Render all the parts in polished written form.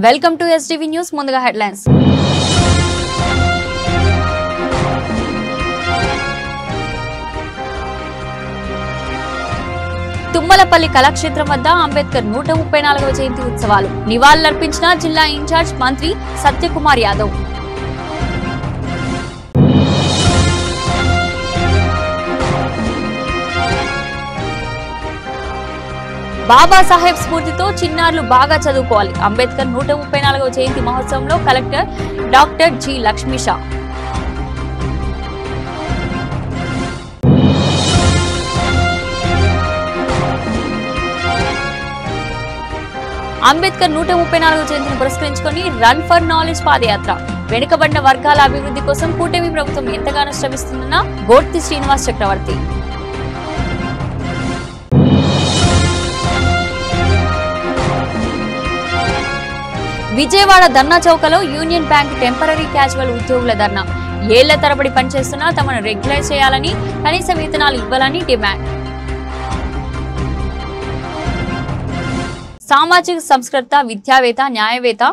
Welcome to STV news. ముందుగా headlines. Tummalapalli Kalakshetram వద్ద అంబేద్కర్ 134వ జయంతి ఉత్సవాలు. నివాళులర్పించిన జిల్లా ఇన్ఛార్జ్ మంత్రి సత్యకుమార్ యాదవ్. బాబాసాహెబ్ స్ఫూర్తితో చిన్నారులు బాగా చదువుకోవాలి. అంబేద్కర్ 134వ జయంతి మహోత్సవంలో collector doctor G Lakshmisha. Ambedkar 134వ జయంతిని పురస్కరించుకొని రన్ ఫర్ నాలెడ్జ్ పాదయాత్ర. వెనుకబడిన వర్గాల అభివృద్ధి కోసం కూటమి ప్రభుత్వం ఎంతగానో శ్రమిస్తుందన్న గోర్తి శ్రీనివాస్ చక్రవర్తి. విజయవాడ ధర్నా చౌకలో యూనియన్ బ్యాంక్ టెంపరరీ క్యాజువల్ ఉద్యోగుల ధర్నా. ఏళ్ల తరబడి పనిచేస్తున్నా తమను రెగ్యులైజ్ చేయాలని, కనీస వేతనాలు ఇవ్వాలని డిమాండ్. సామాజిక సంస్కర్త, విద్యావేత్త, న్యాయవేత్త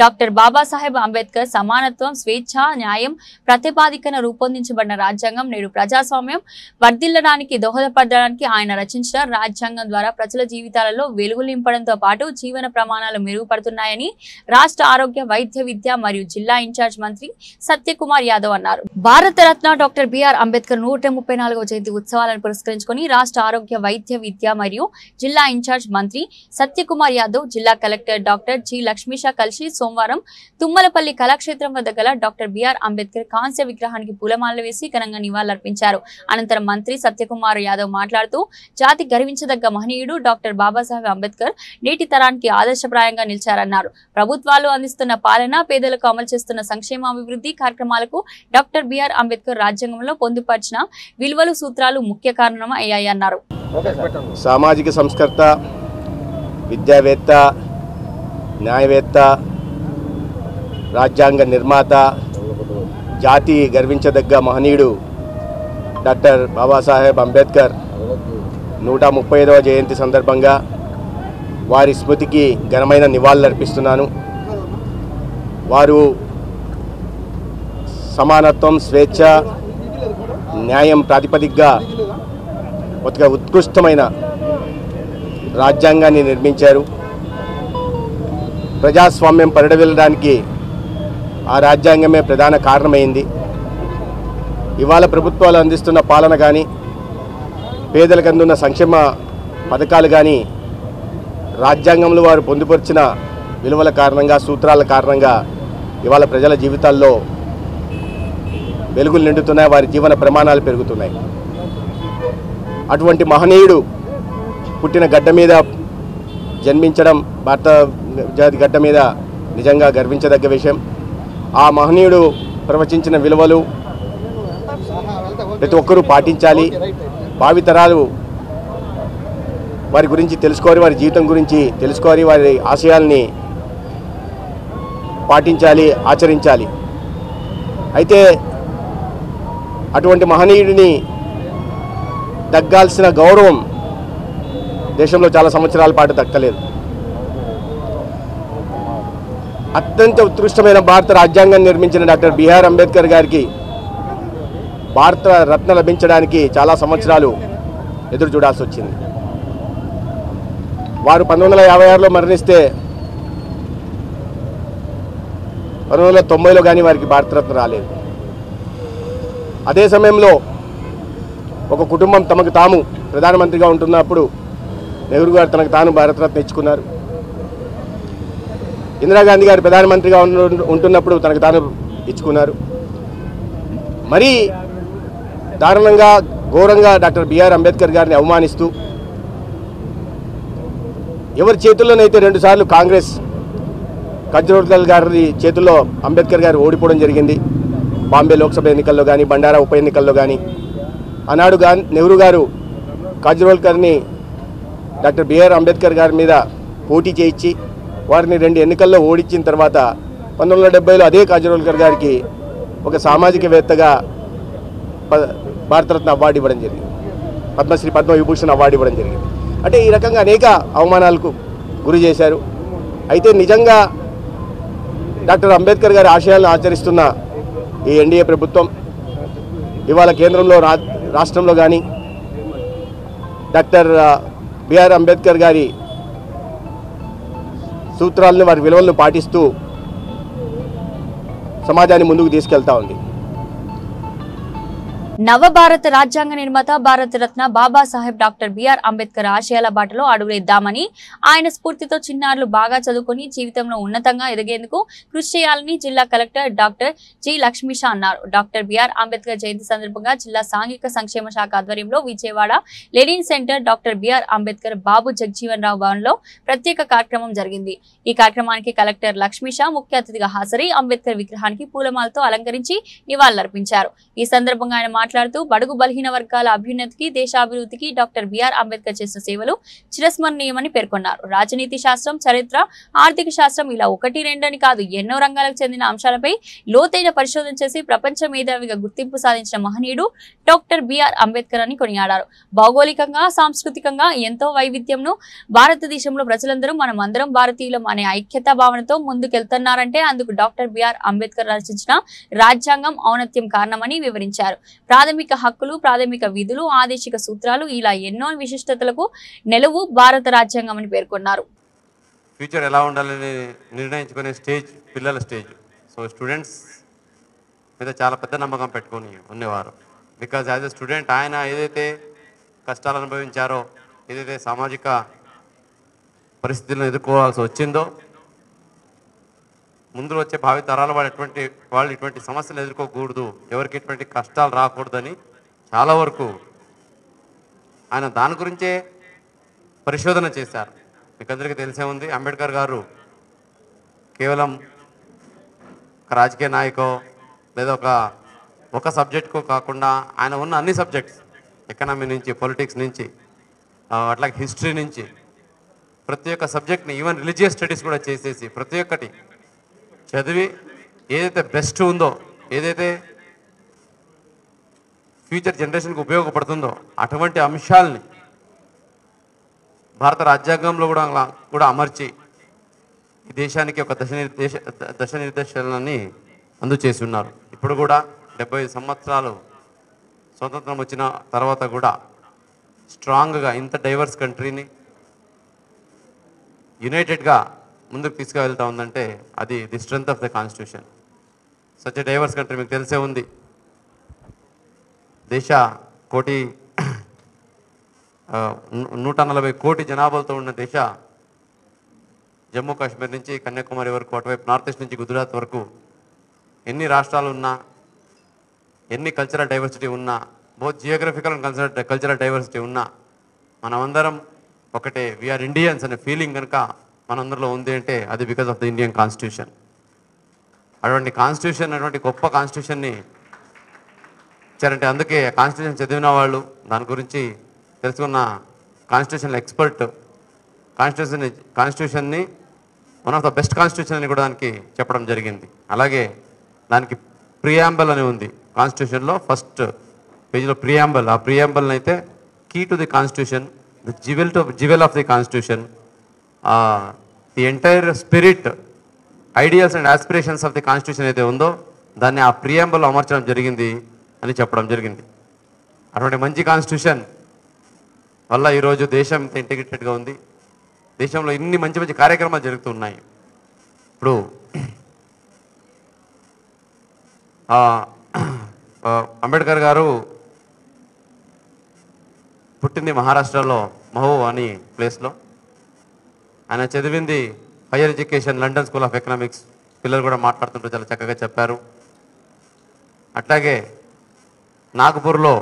డాక్టర్ బాబాసాహెబ్ అంబేద్కర్ సమానత్వం, స్వేచ్ఛ, న్యాయం ప్రతిపాదికన రూపొందించబడిన రాజ్యాంగం నేడు ప్రజాస్వామ్యం వర్ధిల్లడానికి దోహదపడడానికి ఆయన రచించిన రాజ్యాంగం ద్వారా ప్రజల జీవితాలలో వెలుగులు నింపడంతో పాటు జీవన ప్రమాణాలు మెరుగుపడుతున్నాయని రాష్ట్ర ఆరోగ్య, వైద్య, విద్య మరియు జిల్లా ఇన్ఛార్జ్ మంత్రి సత్యకుమార్ యాదవ్ అన్నారు. భారతరత్న డాక్టర్ బిఆర్ అంబేద్కర్ 134వ జయంతి ఉత్సవాలను పురస్కరించుకొని రాష్ట్ర ఆరోగ్య, వైద్య, విద్య మరియు జిల్లా ఇన్ఛార్జ్ మంత్రి సత్యకుమార్ యాదవ్, జిల్లా కలెక్టర్ డాక్టర్ జి లక్ష్మీషా కలిసి సోమవారం తుమ్మలపల్లి కళాక్షేత్రం వద్ద గల డాక్టర్ బిఆర్ అంబేద్కర్ కాంస్య విగ్రహానికి పూలమాలలు వేసి ఘనంగా నివాళులర్పించారు. అనంతరం మంత్రి సత్యకుమార్ యాదవ్ మాట్లాడుతూ, జాతి గర్వించదగ్గ మహనీయుడు డాక్టర్ బాబాసాహెబ్ అంబేద్కర్ నేటి తరానికి ఆదర్శప్రాయంగా నిలిచారన్నారు. ప్రభుత్వాలు అందిస్తున్న పాలన, పేదలకు అమలు చేస్తున్న సంక్షేమాభివృద్ధి కార్యక్రమాలకు డాక్టర్ బిఆర్ అంబేద్కర్ రాజ్యాంగంలో పొందుపరిచిన విలువలు, సూత్రాలు ముఖ్య కారణం అయ్యాయన్నారు. సామాజిక సంస్కర్త, విద్యావేత్త, న్యాయవేత్త, రాజ్యాంగ నిర్మాత, జాతి గర్వించదగ్గ మహనీయుడు డాక్టర్ బాబాసాహెబ్ అంబేద్కర్ 135వ జయంతి సందర్భంగా వారి స్మృతికి ఘనమైన నివాళులర్పిస్తున్నాను. వారు సమానత్వం, స్వేచ్ఛ, న్యాయం ప్రాతిపదికగా ఒక ఉత్కృష్టమైన రాజ్యాంగాన్ని నిర్మించారు. ప్రజాస్వామ్యం పరిడవిల్లడానికి ఆ రాజ్యాంగమే ప్రధాన కారణమైంది. ఇవాళ ప్రభుత్వాలు అందిస్తున్న పాలన కానీ, పేదలకు అందున్న సంక్షేమ పథకాలు కానీ రాజ్యాంగంలో వారు పొందుపరిచిన విలువల కారణంగా, సూత్రాల కారణంగా ఇవాళ ప్రజల జీవితాల్లో వెలుగులు నిండుతున్నాయి, వారి జీవన ప్రమాణాలు పెరుగుతున్నాయి. అటువంటి మహనీయుడు పుట్టిన గడ్డ మీద జన్మించడం భారత జాతి గడ్డ మీద నిజంగా గర్వించదగ్గ విషయం. ఆ మహనీయుడు ప్రవచించిన విలువలు ప్రతి ఒక్కరూ పాటించాలి. భావితరాలు వారి గురించి తెలుసుకోవాలి, వారి జీవితం గురించి తెలుసుకోవాలి, వారి ఆశయాల్ని పాటించాలి, ఆచరించాలి. అయితే అటువంటి మహనీయుడిని దక్కాల్సిన గౌరవం దేశంలో చాలా సంవత్సరాల పాటు దక్కలేదు. అత్యంత ఉత్కృష్టమైన భారత రాజ్యాంగాన్ని నిర్మించిన డాక్టర్ బిఆర్ అంబేద్కర్ గారికి భారత రత్న లభించడానికి చాలా సంవత్సరాలు ఎదురు చూడాల్సి వచ్చింది. వారు 1956లో మరణిస్తే 1990లో కానీ వారికి భారతరత్న రాలేదు. అదే సమయంలో ఒక కుటుంబం తమకు తాము ప్రధానమంత్రిగా ఉంటున్నప్పుడు నెహ్రూ గారు తనకు తాను భారతరత్న ఇచ్చుకున్నారు. ఇందిరాగాంధీ గారు ప్రధానమంత్రిగా ఉంటున్నప్పుడు తనకు తాను ఇచ్చుకున్నారు. మరీ దారుణంగా, ఘోరంగా డాక్టర్ బిఆర్ అంబేద్కర్ గారిని అవమానిస్తూ ఎవరి చేతుల్లోనైతే 2 సార్లు కాంగ్రెస్ కజ్రోల్కర్ గారి చేతుల్లో అంబేద్కర్ గారు ఓడిపోవడం జరిగింది. బాంబే లోక్సభ ఎన్నికల్లో కానీ, బండారా ఉప ఎన్నికల్లో కానీ. ఆనాడు నెహ్రూ గారు కజ్రోల్కర్ని డాక్టర్ బిఆర్ అంబేద్కర్ గారి మీద పోటీ చేయించి వారిని 2 ఎన్నికల్లో ఓడించిన తర్వాత 1970లో అదే కజ్రోల్కర్ గారికి ఒక సామాజికవేత్తగా భారతరత్న అవార్డు ఇవ్వడం జరిగింది. పద్మశ్రీ, పద్మవిభూషణ్ అవార్డు ఇవ్వడం జరిగింది. అంటే ఈ రకంగా అనేక అవమానాలకు గురి చేశారు. అయితే నిజంగా డాక్టర్ అంబేద్కర్ గారి ఆశయాలను ఆచరిస్తున్న ఈ ఎన్డీఏ ప్రభుత్వం ఇవాళ కేంద్రంలో రాష్ట్రంలో కానీ డాక్టర్ బిఆర్ అంబేద్కర్ గారి సూత్రాలను వారి విలువలను పాటిస్తూ సమాజాన్ని ముందుకు తీసుకెళ్తా ఉంది. నవభారత రాజ్యాంగ నిర్మాత భారతరత్న బాబాసాహెబ్ డాక్టర్ బిఆర్ అంబేద్కర్ ఆశయాల బాటలో అడుగులేద్దామని, ఆయన స్ఫూర్తితో చిన్నారులు బాగా చదువుకొని జీవితంలో ఉన్నతంగా ఎదిగేందుకు కృషి చేయాలని జిల్లా కలెక్టర్ డాక్టర్ జి లక్ష్మీషా అన్నారు. డాక్టర్ బిఆర్ అంబేద్కర్ జయంతి సందర్భంగా జిల్లా సాంఘిక సంక్షేమ శాఖ ఆధ్వర్యంలో Vijayawada Lenin centre doctor BR Ambedkar Babu Jagjivan Rao భవన్లో ప్రత్యేక కార్యక్రమం జరిగింది. ఈ కార్యక్రమానికి కలెక్టర్ లక్ష్మీషా ముఖ్య అతిథిగా హాజరై అంబేద్కర్ విగ్రహానికి పూలమాలతో అలంకరించి నివాళులర్పించారు. ఈ సందర్భంగా ఆయన మాట్లాడుతూ బడుగు బలహీన వర్గాల అభ్యున్నతికి, దేశాభివృద్ధికి డాక్టర్ బిఆర్ అంబేద్కర్ చేసిన సేవలు చిరస్మరణీయమని పేర్కొన్నారు. రాజనీతి శాస్త్రం, చరిత్ర, ఆర్థిక శాస్త్రం ఇలా ఒకటి రెండని కాదు ఎన్నో రంగాలకు చెందిన అంశాలపై లోతైన పరిశోధన చేసి ప్రపంచ మేధావిగా గుర్తింపు సాధించిన మహనీయుడు డాక్టర్ బిఆర్ అంబేద్కర్ అని కొనియాడారు. భౌగోళికంగా, సాంస్కృతికంగా ఎంతో వైవిధ్యంను భారతదేశంలో ప్రజలందరూ మనం అందరం భారతీయులం అనే ఐక్యతా భావనతో ముందుకెళ్తున్నారంటే అందుకు డాక్టర్ బిఆర్ అంబేద్కర్ రచించిన రాజ్యాంగం ఔన్నత్యం కారణమని వివరించారు. ప్రాథమిక హక్కులు, ప్రాథమిక విధులు, ఆదేశిక సూత్రాలు ఇలా ఎన్నో విశిష్టతలకు నెలవు భారత రాజ్యాంగం అని పేర్కొన్నారు. ఫ్యూచర్ ఎలా ఉండాలని నిర్ణయించుకునే స్టేజ్ పిల్లల స్టేజ్. సో స్టూడెంట్స్ మీద చాలా పెద్ద నమ్మకం పెట్టుకొని ఉండేవారు. బికాజ్ యాజ్ ఎ స్టూడెంట్ ఆయన ఏదైతే కష్టాలు అనుభవించారో, ఏదైతే సామాజిక పరిస్థితులను ఎదుర్కోవాల్సి వచ్చిందో, ముందు వచ్చే భావి తరాల వాళ్ళు ఇటువంటి సమస్యలు ఎదుర్కోకూడదు, ఎవరికి ఎటువంటి కష్టాలు రాకూడదని చాలా వరకు ఆయన దాని గురించే పరిశోధన చేశారు. మీకు అందరికీ తెలిసే ఉంది, అంబేద్కర్ గారు కేవలం ఒక రాజకీయ నాయకో లేదా ఒక సబ్జెక్టుకో కాకుండా ఆయన ఉన్న అన్ని సబ్జెక్ట్స్, ఎకనామీ నుంచి, పొలిటిక్స్ నుంచి, అట్లాగే హిస్టరీ నుంచి ప్రతి ఒక్క సబ్జెక్ట్ని, ఈవెన్ రిలీజియస్ స్టడీస్ కూడా చేసేసి ప్రతి ఒక్కటి చదివి ఏదైతే బెస్ట్ ఉందో, ఏదైతే ఫ్యూచర్ జనరేషన్కి ఉపయోగపడుతుందో అటువంటి అంశాలని భారత రాజ్యాంగంలో కూడా అమర్చి ఈ దేశానికి ఒక దశ నిర్దేశాలని అందజేసి ఉన్నారు. ఇప్పుడు కూడా 75 సంవత్సరాలు స్వతంత్రం వచ్చిన తర్వాత కూడా స్ట్రాంగ్గా ఇంత డైవర్స్ కంట్రీని యునైటెడ్గా ముందుకు తీసుకువెళ్తా ఉందంటే అది the strength of the constitution. Such a divorce country. మీకు తెలిసే ఉంది, దేశ 140 కోటి జనాభాలతో ఉన్న దేశ జమ్మూ కాశ్మీర్ నుంచి కన్యాకుమారి వరకు, అటువైపు నార్త్ ఈస్ట్ నుంచి గుజరాత్ వరకు ఎన్ని రాష్ట్రాలు ఉన్నా, ఎన్ని కల్చరల్ డైవర్సిటీ ఉన్నా, both geographical and cultural diversity ఉన్నా, మనమందరం ఒకటే, వీఆర్ ఇండియన్స్ అనే ఫీలింగ్ కనుక మనందరిలో ఉంది అంటే అది because of the Indian constitution. అటువంటి కాన్స్టిట్యూషన్, అటువంటి గొప్ప కాన్స్టిట్యూషన్ని ఇచ్చారంటే అందుకే కాన్స్టిట్యూషన్ చదివిన వాళ్ళు, దాని గురించి తెలుసుకున్న కాన్స్టిట్యూషన్ ఎక్స్పర్ట్ కాన్స్టిట్యూషన్ని one of the best constitution అని కూడా దానికి చెప్పడం జరిగింది. అలాగే దానికి ప్రియాంబల్ అని ఉంది కాన్స్టిట్యూషన్లో, ఫస్ట్ పేజీలో ప్రియాంబల్. ఆ ప్రియాంబల్ని అయితే key to the constitution, the jewel of the constitution, the entire spirit, ideals and aspirations of the constitution అయితే ఉందో దాన్ని ఆ ప్రియాంబల్లో అమర్చడం జరిగింది అని చెప్పడం జరిగింది. అటువంటి మంచి కాన్స్టిట్యూషన్ వల్ల ఈరోజు దేశం ఇంత ఇంటిగ్రేటెడ్గా ఉంది. దేశంలో ఇన్ని మంచి మంచి కార్యక్రమాలు జరుగుతున్నాయి. ఇప్పుడు అంబేద్కర్ గారు పుట్టింది మహారాష్ట్రలో మహూ అని ప్లేస్లో. ఆయన చదివింది higher education London school of economics. పిల్లలు కూడా మాట్లాడుతుంటూ చాలా చక్కగా చెప్పారు. అట్లాగే నాగపూర్లో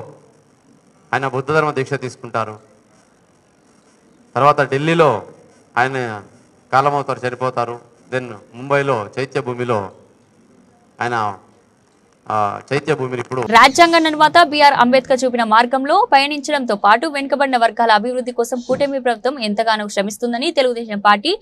ఆయన బుద్ధ ధర్మ దీక్ష తీసుకుంటారు. తర్వాత ఢిల్లీలో ఆయన కాలమవుతారు, చనిపోతారు. దెన్ ముంబైలో చైత్య భూమిలో ఆయన చైత్య భూమిని ఇప్పుడు రాజ్యాంగ నిర్మాత బిఆర్ అంబేద్కర్ చూపిన మార్గంలో పయనించడంతో పాటు వెనుకబడిన వర్గాల అభివృద్ధి కోసం కూటమి ప్రభుత్వం ఎంతగానో శ్రమిస్తుందని తెలుగుదేశం పార్టీ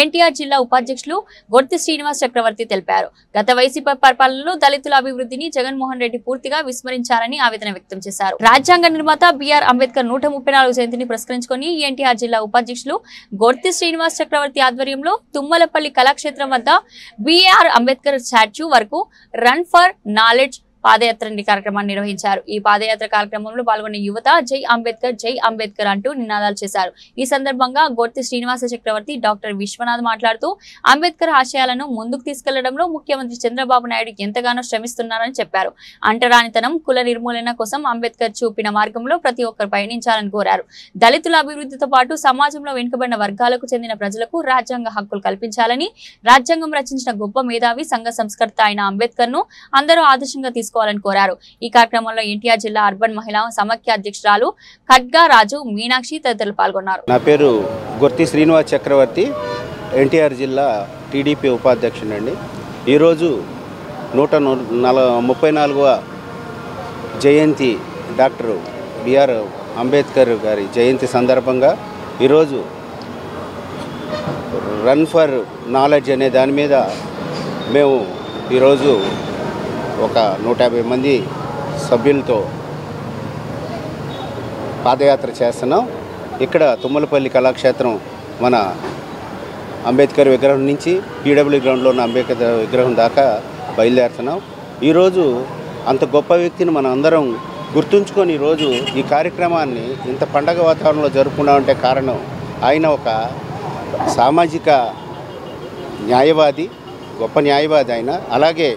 ఎన్టీఆర్ జిల్లా ఉపాధ్యక్షులు గొర్తి శ్రీనివాస్ చక్రవర్తి తెలిపారు. గత వైసీపీ పరిపాలనలో దళితుల అభివృద్ధిని జగన్మోహన్ రెడ్డి పూర్తిగా విస్మరించారని ఆవేదన వ్యక్తం చేశారు. రాజ్యాంగ నిర్మాత బిఆర్ అంబేద్కర్ 134 జయంతిని పురస్కరించుకొని ఎన్టీఆర్ జిల్లా ఉపాధ్యక్షులు గొర్తి శ్రీనివాస్ చక్రవర్తి ఆధ్వర్యంలో తుమ్మలపల్లి కళాక్షేత్రం వద్ద బిఆర్ అంబేద్కర్ స్టాచ్యూ వరకు రన్ ఫర్ నాలెడ్జ్ పాదయాత్ర కార్యక్రమాన్ని నిర్వహించారు. ఈ పాదయాత్ర కార్యక్రమంలో పాల్గొన్న యువత జై అంబేద్కర్ అంటూ నినాదాలు చేశారు. ఈ సందర్భంగా గొర్తి శ్రీనివాస చక్రవర్తి డాక్టర్ విశ్వనాథ్ మాట్లాడుతూ అంబేద్కర్ ఆశయాలను ముందుకు తీసుకెళ్లడంలో ముఖ్యమంత్రి చంద్రబాబు నాయుడు ఎంతగానో శ్రమిస్తున్నారని చెప్పారు. అంటరానితనం, కుల నిర్మూలన కోసం అంబేద్కర్ చూపిన మార్గంలో ప్రతి ఒక్కరు పయనించాలని కోరారు. దళితుల అభివృద్ధితో పాటు సమాజంలో వెనుకబడిన వర్గాలకు చెందిన ప్రజలకు రాజ్యాంగ హక్కులు కల్పించాలని, రాజ్యాంగం రచించిన గొప్ప మేధావి, సంఘ సంస్కర్త అయిన అంబేద్కర్ ను అందరూ ఆదర్శంగా తీసుకోవాలని కోరారు. ఈ కార్యక్రమంలో ఎన్టీఆర్ జిల్లా అర్బన్ మహిళా సమాఖ్య అధ్యక్షురాలు ఖడ్గా రాజు, మీనాక్షి తదితరులు పాల్గొన్నారు. నా పేరు గొర్తి శ్రీనివాస్ చక్రవర్తి, ఎన్టీఆర్ జిల్లా టీడీపీ ఉపాధ్యక్షుడండి. ఈరోజు 134వ జయంతి డాక్టర్ బిఆర్ అంబేద్కర్ గారి జయంతి సందర్భంగా ఈరోజు రన్ ఫర్ నాలెడ్జ్ అనే దాని మీద మేము ఈరోజు ఒక 150 మంది సభ్యులతో పాదయాత్ర చేస్తున్నాం. ఇక్కడ తుమ్మలపల్లి కళాక్షేత్రం మన అంబేద్కర్ విగ్రహం నుంచి పీడబ్ల్యూ గ్రౌండ్లో ఉన్న అంబేద్కర్ విగ్రహం దాకా బయలుదేరుతున్నాం. ఈరోజు అంత గొప్ప వ్యక్తిని మనం అందరం గుర్తుంచుకొని ఈరోజు ఈ కార్యక్రమాన్ని ఇంత పండగ వాతావరణంలో జరుపుకున్నామంటే కారణం ఆయన ఒక సామాజిక న్యాయవాది, గొప్ప న్యాయవాది ఆయన. అలాగే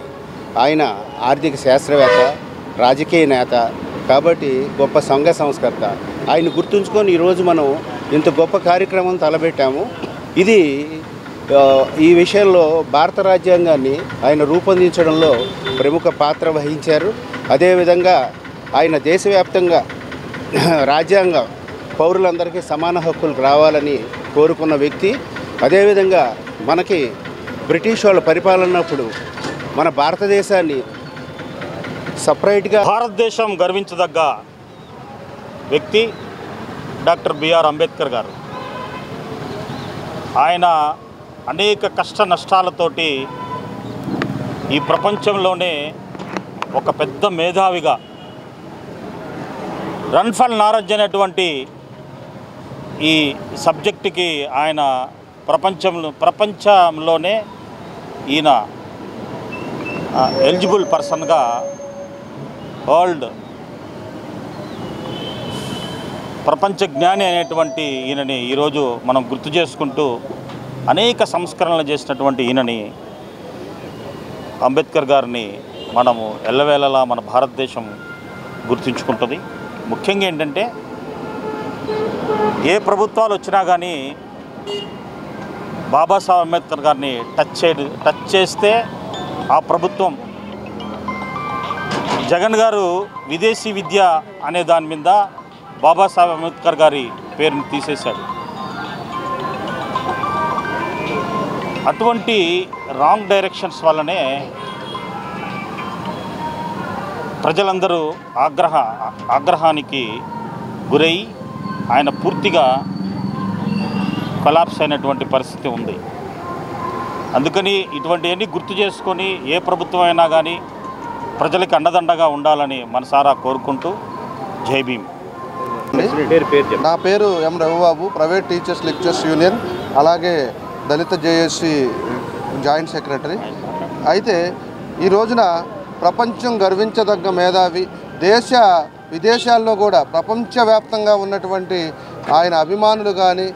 ఆయన ఆర్థిక శాస్త్రవేత్త, రాజకీయ నేత కాబట్టి గొప్ప సంఘ సంస్కర్త. ఆయన గుర్తుంచుకొని ఈరోజు మనం ఇంత గొప్ప కార్యక్రమం తలపెట్టాము. ఇది ఈ విషయంలో భారత రాజ్యాంగాన్ని ఆయన రూపొందించడంలో ప్రముఖ పాత్ర వహించారు. అదేవిధంగా ఆయన దేశవ్యాప్తంగా రాజ్యాంగ పౌరులందరికీ సమాన హక్కులు రావాలని కోరుకున్న వ్యక్తి. అదేవిధంగా మనకి బ్రిటిష్ వాళ్ళ పరిపాలనప్పుడు మన భారతదేశాన్ని సపరేట్గా భారతదేశం గర్వించదగ్గ వ్యక్తి డాక్టర్ బిఆర్ అంబేద్కర్ గారు. ఆయన అనేక కష్ట నష్టాలతోటి ఈ ప్రపంచంలోనే ఒక పెద్ద మేధావిగా రన్ ఫర్ నాలెడ్జ్ అనేటువంటి ఈ సబ్జెక్టుకి ఆయన ప్రపంచంలోనే ఈయన ఎలిజిబుల్ పర్సన్గా వరల్డ్ ప్రపంచ జ్ఞాని అనేటువంటి ఈయనని ఈరోజు మనం గుర్తు చేసుకుంటూ అనేక సంస్కరణలు చేసినటువంటి ఈయనని అంబేద్కర్ గారిని మనము ఎల్లవేళలా మన భారతదేశం గుర్తుంచుకుంటుంది. ముఖ్యంగా ఏంటంటే ఏ ప్రభుత్వాలు వచ్చినా కానీ బాబాసాహెబ్ అంబేద్కర్ గారిని టచ్ చేస్తే ఆ ప్రభుత్వం జగన్ గారు విదేశీ విద్య అనే దాని మీద బాబాసాహెబ్ అంబేద్కర్ గారి పేరుని తీసేశాడు. అటువంటి రాంగ్ డైరెక్షన్స్ వల్లనే ప్రజలందరూ ఆగ్రహానికి గురై ఆయన పూర్తిగా కొలాప్స్ అయినటువంటి పరిస్థితి ఉంది. అందుకని ఇటువంటివన్నీ గుర్తు చేసుకొని ఏ ప్రభుత్వం అయినా కానీ ప్రజలకు అండదండగా ఉండాలని మనసారా కోరుకుంటూ జై భీమ్. నా పేరు M Ravibabu, private teachers lectures union, అలాగే దళిత జేఏసీ జాయింట్ సెక్రటరీ. అయితే ఈ రోజున ప్రపంచం గర్వించదగ్గ మేధావి, దేశ విదేశాల్లో కూడా ప్రపంచవ్యాప్తంగా ఉన్నటువంటి ఆయన అభిమానులు కానీ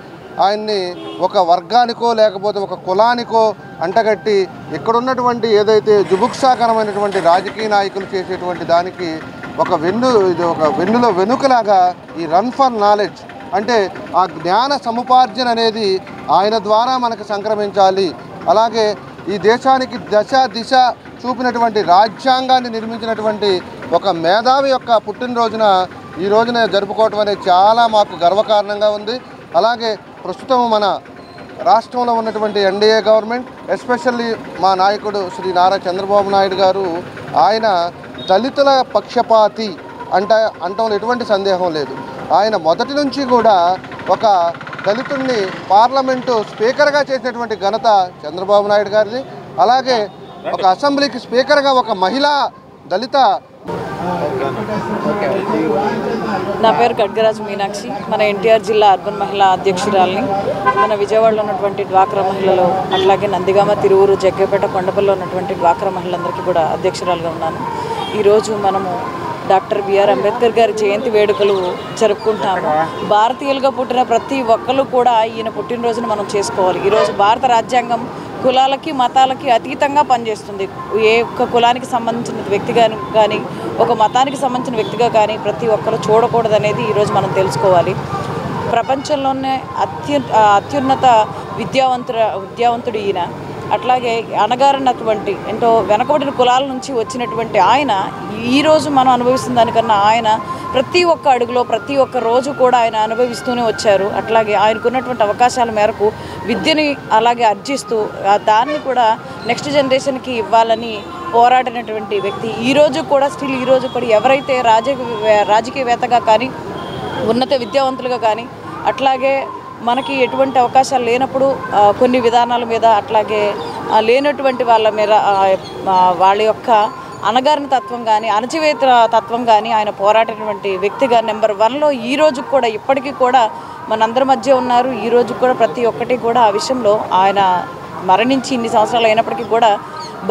ఆయన్ని ఒక వర్గానికో లేకపోతే ఒక కులానికో అంటగట్టి ఇక్కడున్నటువంటి ఏదైతే జుభుక్షాకరమైనటువంటి రాజకీయ నాయకులు చేసేటువంటి దానికి ఒక వెన్నులో వెనుకలాగా ఈ రన్ ఫర్ నాలెడ్జ్ అంటే ఆ జ్ఞాన సముపార్జన అనేది ఆయన ద్వారా మనకు సంక్రమించాలి. అలాగే ఈ దేశానికి దిశ చూపినటువంటి రాజ్యాంగాన్ని నిర్మించినటువంటి ఒక మేధావి యొక్క పుట్టినరోజున ఈ రోజున జరుపుకోవటం అనేది చాలా మాకు గర్వకారణంగా ఉంది. అలాగే ప్రస్తుతం మన రాష్ట్రంలో ఉన్నటువంటి ఎన్డీఏ గవర్నమెంట్, ఎస్పెషల్లీ మా నాయకుడు శ్రీ నారా చంద్రబాబు నాయుడు గారు, ఆయన దళితుల పక్షపాతి అంటంలో ఎటువంటి సందేహం లేదు. ఆయన మొదటి నుంచి కూడా ఒక దళితుడిని పార్లమెంటు స్పీకర్గా చేసినటువంటి ఘనత చంద్రబాబు నాయుడు గారిది. అలాగే ఒక అసెంబ్లీకి స్పీకర్గా ఒక మహిళా దళిత. నా పేరు ఖడ్గరాజ్ మీనాక్షి. మన ఎన్టీఆర్ జిల్లా అర్బన్ మహిళా అధ్యక్షురాలని. మన విజయవాడలో ఉన్నటువంటి డ్వాక్రా మహిళలు, అట్లాగే నందిగామ, తిరువురు, జగ్గేపేట, కొండపల్లిలో ఉన్నటువంటి డ్వాక్రా మహిళలందరికీ కూడా అధ్యక్షురాలుగా ఉన్నాను. ఈరోజు మనము డాక్టర్ బిఆర్ అంబేద్కర్ గారి జయంతి వేడుకలు జరుపుకుంటాము. భారతీయులుగా పుట్టిన ప్రతి ఒక్కరు కూడా ఈయన పుట్టినరోజును మనం చేసుకోవాలి. ఈరోజు భారత రాజ్యాంగం కులాలకి మతాలకి అతీతంగా పనిచేస్తుంది. ఏ ఒక్క కులానికి సంబంధించిన వ్యక్తిగా కానీ ఒక మతానికి సంబంధించిన వ్యక్తిగా కానీ ప్రతి ఒక్కరు చూడకూడదనేది ఈరోజు మనం తెలుసుకోవాలి. ప్రపంచంలోనే అత్యున్నత విద్యావంతుడు ఈయన. అట్లాగే అణగారినటువంటి ఎంతో వెనకబడిన కులాల నుంచి వచ్చినటువంటి ఆయన ఈరోజు మనం అనుభవిస్తున్న దానికన్నా ఆయన ప్రతి ఒక్క అడుగులో ప్రతి ఒక్క రోజు కూడా ఆయన అనుభవిస్తూనే వచ్చారు. అట్లాగే ఆయనకున్నటువంటి అవకాశాల మేరకు విద్యని అలాగే అర్జిస్తూ దాన్ని కూడా నెక్స్ట్ జనరేషన్కి ఇవ్వాలని పోరాడినటువంటి వ్యక్తి. ఈరోజు కూడా ఈరోజు కూడా ఎవరైతే రాజకీయవేత్తగా కానీ ఉన్నత విద్యావంతులుగా కానీ అట్లాగే మనకి ఎటువంటి అవకాశాలు లేనప్పుడు కొన్ని విధానాల మీద అట్లాగే లేనటువంటి వాళ్ళ మీద వాళ్ళ యొక్క అణగారిన తత్వం కానీ అణచివేత తత్వం కానీ ఆయన పోరాడినటువంటి వ్యక్తిగా నెంబర్ 1లో ఈరోజు కూడా ఇప్పటికీ కూడా మనందరి మధ్య ఉన్నారు. ఈరోజు కూడా ప్రతి ఒక్కటి కూడా ఆ విషయంలో ఆయన మరణించి ఇన్ని సంవత్సరాలు అయినప్పటికీ కూడా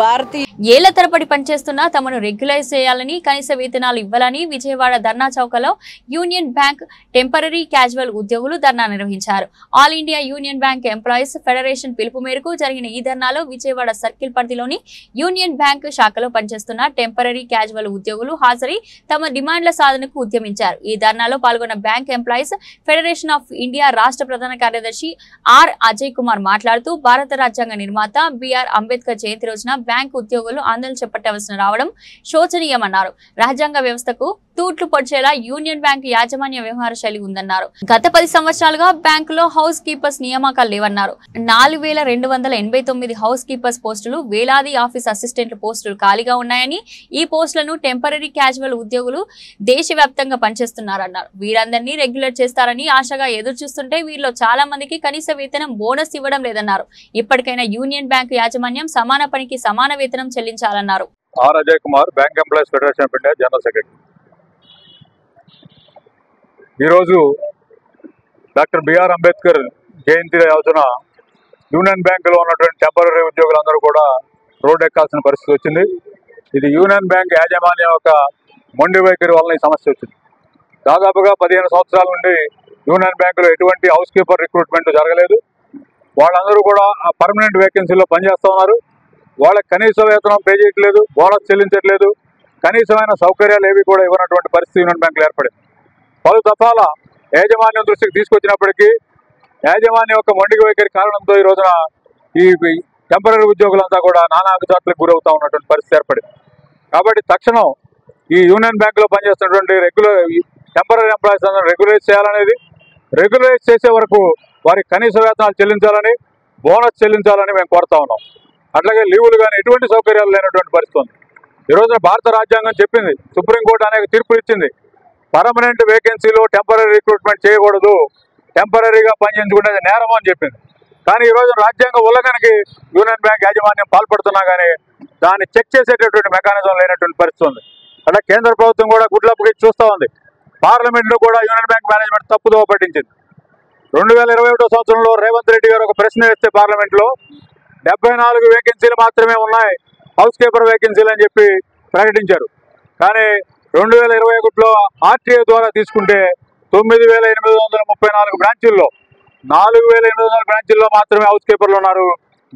భారతీయ ఏళ్ల తరబడి పనిచేస్తున్నా తమను రెగ్యులైజ్ చేయాలని, కనీస వేతనాలు ఇవ్వాలని విజయవాడ ధర్నా చౌకలో యూనియన్ బ్యాంక్ టెంపరరీ క్యాజువల్ ఉద్యోగులు ధర్నా నిర్వహించారు. All India union bank employees federation పిలుపు మేరకు జరిగిన ఈ ధర్నాలో విజయవాడ సర్కిల్ పరిధిలోని యూనియన్ బ్యాంక్ శాఖలో పనిచేస్తున్న టెంపరరీ క్యాజువల్ ఉద్యోగులు హాజరై తమ డిమాండ్ల సాధనకు ఉద్యమించారు. ఈ ధర్నాలో పాల్గొన్న bank employees federation of India రాష్ట్ర ప్రధాన కార్యదర్శి ఆర్ అజయ్ కుమార్ మాట్లాడుతూ భారత రాజ్యాంగ నిర్మాత బిఆర్ అంబేద్కర్ జయంతి రోజున బ్యాంక్ ఉద్యోగులు ఆందోళన చేపట్టవలసిన రావడం శోచనీయమన్నారు. రాజ్యాంగ వ్యవస్థకు తూట్లు పొడిచేలా యూనియన్ బ్యాంక్ యాజమాన్య వ్యవహార శైలి ఉందన్నారు. గత 10 సంవత్సరాలుగా బ్యాంకులో హౌస్ కీపర్స్ నియామకాలు లేవన్నారు. 4289 హౌస్ కీపర్స్ పోస్టులు, వేలాది ఆఫీస్ అసిస్టెంట్ల పోస్టులు ఖాళీగా ఉన్నాయని, ఈ పోస్టులను టెంపరరీ క్యాజువల్ ఉద్యోగులు దేశవ్యాప్తంగా పనిచేస్తున్నారన్నారు. వీరందరినీ రెగ్యులర్ చేస్తారని ఆశగా ఎదురు చూస్తుంటే వీరిలో చాలా మందికి కనీస వేతనం బోనస్ ఇవ్వడం లేదన్నారు. ఇప్పటికైనా యూనియన్ బ్యాంక్ యాజమాన్యం సమాన పనికి సమాన వేతనం చెల్లించాలన్నారు. R Ajay Kumar, bank employees federation of India general secretary. ఈరోజు డాక్టర్ బిఆర్ అంబేద్కర్ జయంతి రోజున యూనియన్ బ్యాంకులో ఉన్నటువంటి టెంపరరీ ఉద్యోగులందరూ కూడా రోడ్డు ఎక్కాల్సిన పరిస్థితి వచ్చింది. ఇది యూనియన్ బ్యాంక్ యాజమాన్యం యొక్క మొండి వైఖరి వలన ఈ సమస్య వచ్చింది. దాదాపుగా 15 సంవత్సరాల నుండి యూనియన్ బ్యాంకులో ఎటువంటి హౌస్ కీపర్ రిక్రూట్మెంట్ జరగలేదు. వాళ్ళందరూ కూడా పర్మనెంట్ వేకెన్సీలో పనిచేస్తూ ఉన్నారు. వాళ్ళకి కనీస వేతనం పే చేయట్లేదు, బోనస్ చెల్లించట్లేదు, కనీసమైన సౌకర్యాలు ఏవి కూడా ఇవ్వనటువంటి పరిస్థితి యూనియన్ బ్యాంకులు ఏర్పడింది. పలు దఫాల యాజమాన్యం దృష్టికి తీసుకొచ్చినప్పటికీ యాజమాన్యం యొక్క మొండిక వైఖరి కారణంతో ఈ రోజున ఈ టెంపరరీ ఉద్యోగులంతా కూడా నానా అగచాట్లకు గురవుతూ ఉన్నటువంటి పరిస్థితి ఏర్పడింది. కాబట్టి తక్షణం ఈ యూనియన్ బ్యాంకులో పనిచేస్తున్నటువంటి టెంపరరీ ఎంప్లాయీస్ అందరూ రెగ్యులైజ్ చేయాలనేది, రెగ్యులైజ్ చేసే వరకు వారికి కనీస వేతనాలు చెల్లించాలని, బోనస్ చెల్లించాలని మేము కోరుతా ఉన్నాం. అట్లాగే లీవులు కానీ ఎటువంటి సౌకర్యాలు లేనటువంటి పరిస్థితి ఉంది. ఈ రోజున భారత రాజ్యాంగం చెప్పింది, సుప్రీంకోర్టు అనేక తీర్పులు ఇచ్చింది, పర్మనెంట్ వేకెన్సీలో టెంపరరీ రిక్రూట్మెంట్ చేయకూడదు, టెంపరరీగా పనిచేయించుకునేది నేరం అని చెప్పింది. కానీ ఈ రోజు రాజ్యాంగ ఉల్లంఘనకి యూనియన్ బ్యాంక్ యాజమాన్యం పాల్పడుతున్నా కానీ దాన్ని చెక్ చేసేటటువంటి మెకానిజం లేనటువంటి పరిస్థితి ఉంది. అట్లా కేంద్ర ప్రభుత్వం కూడా గుడ్లప్పకి చూస్తూ ఉంది. పార్లమెంట్లో కూడా యూనియన్ బ్యాంక్ మేనేజ్మెంట్ తప్పుదోవ పట్టించింది. 2021 సంవత్సరంలో రేవంత్ రెడ్డి గారు ఒక ప్రశ్న వేస్తే పార్లమెంట్లో 74 వేకెన్సీలు మాత్రమే ఉన్నాయి, హౌస్ కీపర్ వేకెన్సీలు అని చెప్పి ప్రకటించారు. కానీ 2021లో ఆర్టీఐ ద్వారా తీసుకుంటే 9834 బ్రాంచీల్లో 4800 బ్రాంచీల్లో మాత్రమే హౌస్ కీపర్లు ఉన్నారు.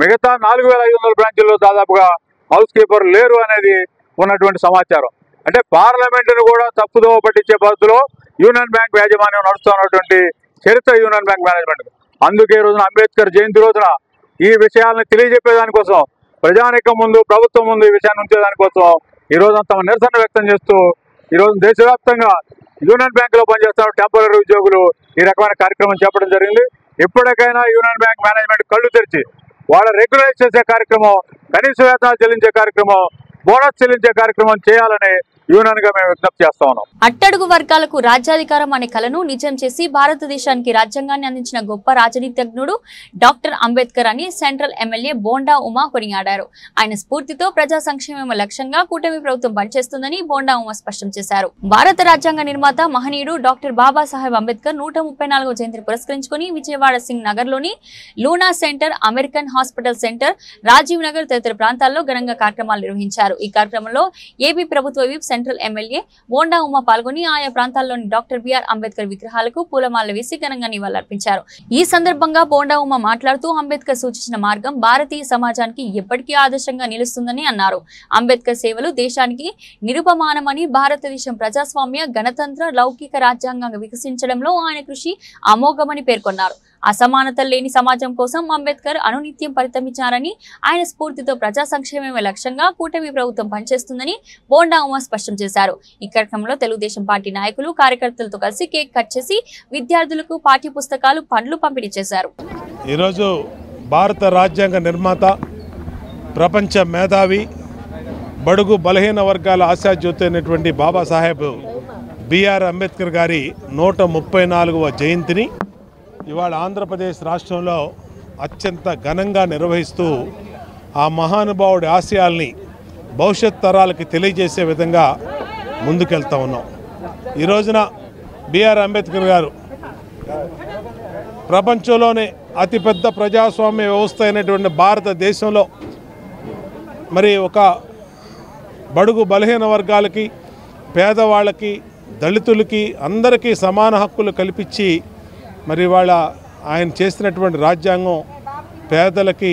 మిగతా 4500 బ్రాంచీల్లో దాదాపుగా హౌస్ కీపర్ లేరు అనేది ఉన్నటువంటి సమాచారం. అంటే పార్లమెంటును కూడా తప్పుదోవ పట్టించే పద్ధతిలో యూనియన్ బ్యాంక్ యాజమాన్యం నడుస్తున్నటువంటి చరిత్ర యూనియన్ బ్యాంక్ మేనేజ్మెంట్. అందుకే ఈ రోజున అంబేద్కర్ జయంతి రోజున ఈ విషయాలను తెలియజెప్పేదానికోసం, ప్రజానీకం ముందు, ప్రభుత్వం ముందు ఈ విషయాన్ని ఉంచేదానికోసం ఈ రోజు తమ నిరసన వ్యక్తం చేస్తూ ఈరోజు దేశవ్యాప్తంగా యూనియన్ బ్యాంకులో పనిచేస్తున్న టెంపరరీ ఉద్యోగులు ఈ రకమైన కార్యక్రమం చేపట్టడం జరిగింది. ఇప్పటికైనా యూనియన్ బ్యాంక్ మేనేజ్మెంట్ కళ్ళు తెరిచి వాళ్ళ రెగ్యులైజ్ చేసే కార్యక్రమం, కనీస వేతనాలు చెల్లించే కార్యక్రమం, బోనస్ చెల్లించే కార్యక్రమం చేయాలని యూనియన్గా మేము విజ్ఞప్తి చేస్తా ఉన్నాం. అట్టడుగు వర్గాలకు రాజ్యాధికారం అనే కలను నిజం చేసి భారతదేశానికి రాజ్యాంగాన్ని అందించిన గొప్ప రాజనీతిజ్ఞుడు డాక్టర్ అంబేద్కర్ అని సెంట్రల్ ఎమ్మెల్యే బోండా ఉమా కొనియాడారు. ఆయన స్ఫూర్తితో ప్రజా సంక్షేమం లక్ష్యంగా కూటమి ప్రభుత్వం పనిచేస్తుందని బోండా ఉమా స్పష్టం చేశారు. భారత రాజ్యాంగ నిర్మాత మహనీయుడు డాక్టర్ బాబాసాహెబ్ అంబేద్కర్ 134వ జయంతిని పురస్కరించుకుని విజయవాడ సింగ్ నగర్ లోని Luna centre, American hospital centre, Rajiv Nagar తదితర ప్రాంతాల్లో ఘనంగా కార్యక్రమాలు నిర్వహించారు. ఈ కార్యక్రమంలో ఏపీ ప్రభుత్వ whip central MLA Bonda Uma పాల్గొని ఆయా ప్రాంతాల్లోని డాక్టర్ బిఆర్ అంబేద్కర్ విగ్రహాలకు పూలమాలలు వేసి ఘనంగా నివాళులర్పించారు. ఈ సందర్భంగా బోండా ఉమా మాట్లాడుతూ అంబేద్కర్ సూచించిన మార్గం భారతీయ సమాజానికి ఎప్పటికీ ఆదర్శంగా నిలుస్తుందని అన్నారు. అంబేద్కర్ సేవలు దేశానికి నిరుపమానమని, భారతదేశం ప్రజాస్వామ్య, గణతంత్ర, లౌకిక రాజ్యాంగంగా వికసించడంలో ఆయన కృషి అమోఘమని పేర్కొన్నారు. అసమానతలు లేని సమాజం కోసం అంబేద్కర్ అనునిత్యం పరితమించారని, ఆయన స్ఫూర్తితో ప్రజా సంక్షేమమే లక్ష్యంగా కూటమి ప్రభుత్వం పనిచేస్తుందని బోండా ఉమా స్పష్టం చేశారు. ఈ కార్యక్రమంలో తెలుగుదేశం పార్టీ నాయకులు, కార్యకర్తలతో కలిసి కేక్ కట్ చేసి విద్యార్థులకు పాఠ్య పుస్తకాలు, పండ్లు పంపిణీ చేశారు. ఈరోజు భారత రాజ్యాంగ నిర్మాత, ప్రపంచ మేధావి, బడుగు బలహీన వర్గాల ఆశాజ్యోతి అయినటువంటి బాబాసాహెబ్ బిఆర్ అంబేద్కర్ గారి 134వ జయంతిని ఇవాళ ఆంధ్రప్రదేశ్ రాష్ట్రంలో అత్యంత ఘనంగా నిర్వహిస్తూ ఆ మహానుభావుడి ఆశయాల్ని భవిష్యత్ తరాలకి తెలియజేసే విధంగా ముందుకెళ్తా ఉన్నాం. ఈ రోజున బిఆర్ అంబేద్కర్ గారు ప్రపంచంలోనే అతిపెద్ద ప్రజాస్వామ్య వ్యవస్థ అయినటువంటి భారతదేశంలో మరి ఒక బడుగు బలహీన వర్గాలకి, పేదవాళ్ళకి, దళితులకి అందరికీ సమాన హక్కులు కల్పించి మరి వాళ్ళ ఆయన చేసినటువంటి రాజ్యాంగం పేదలకి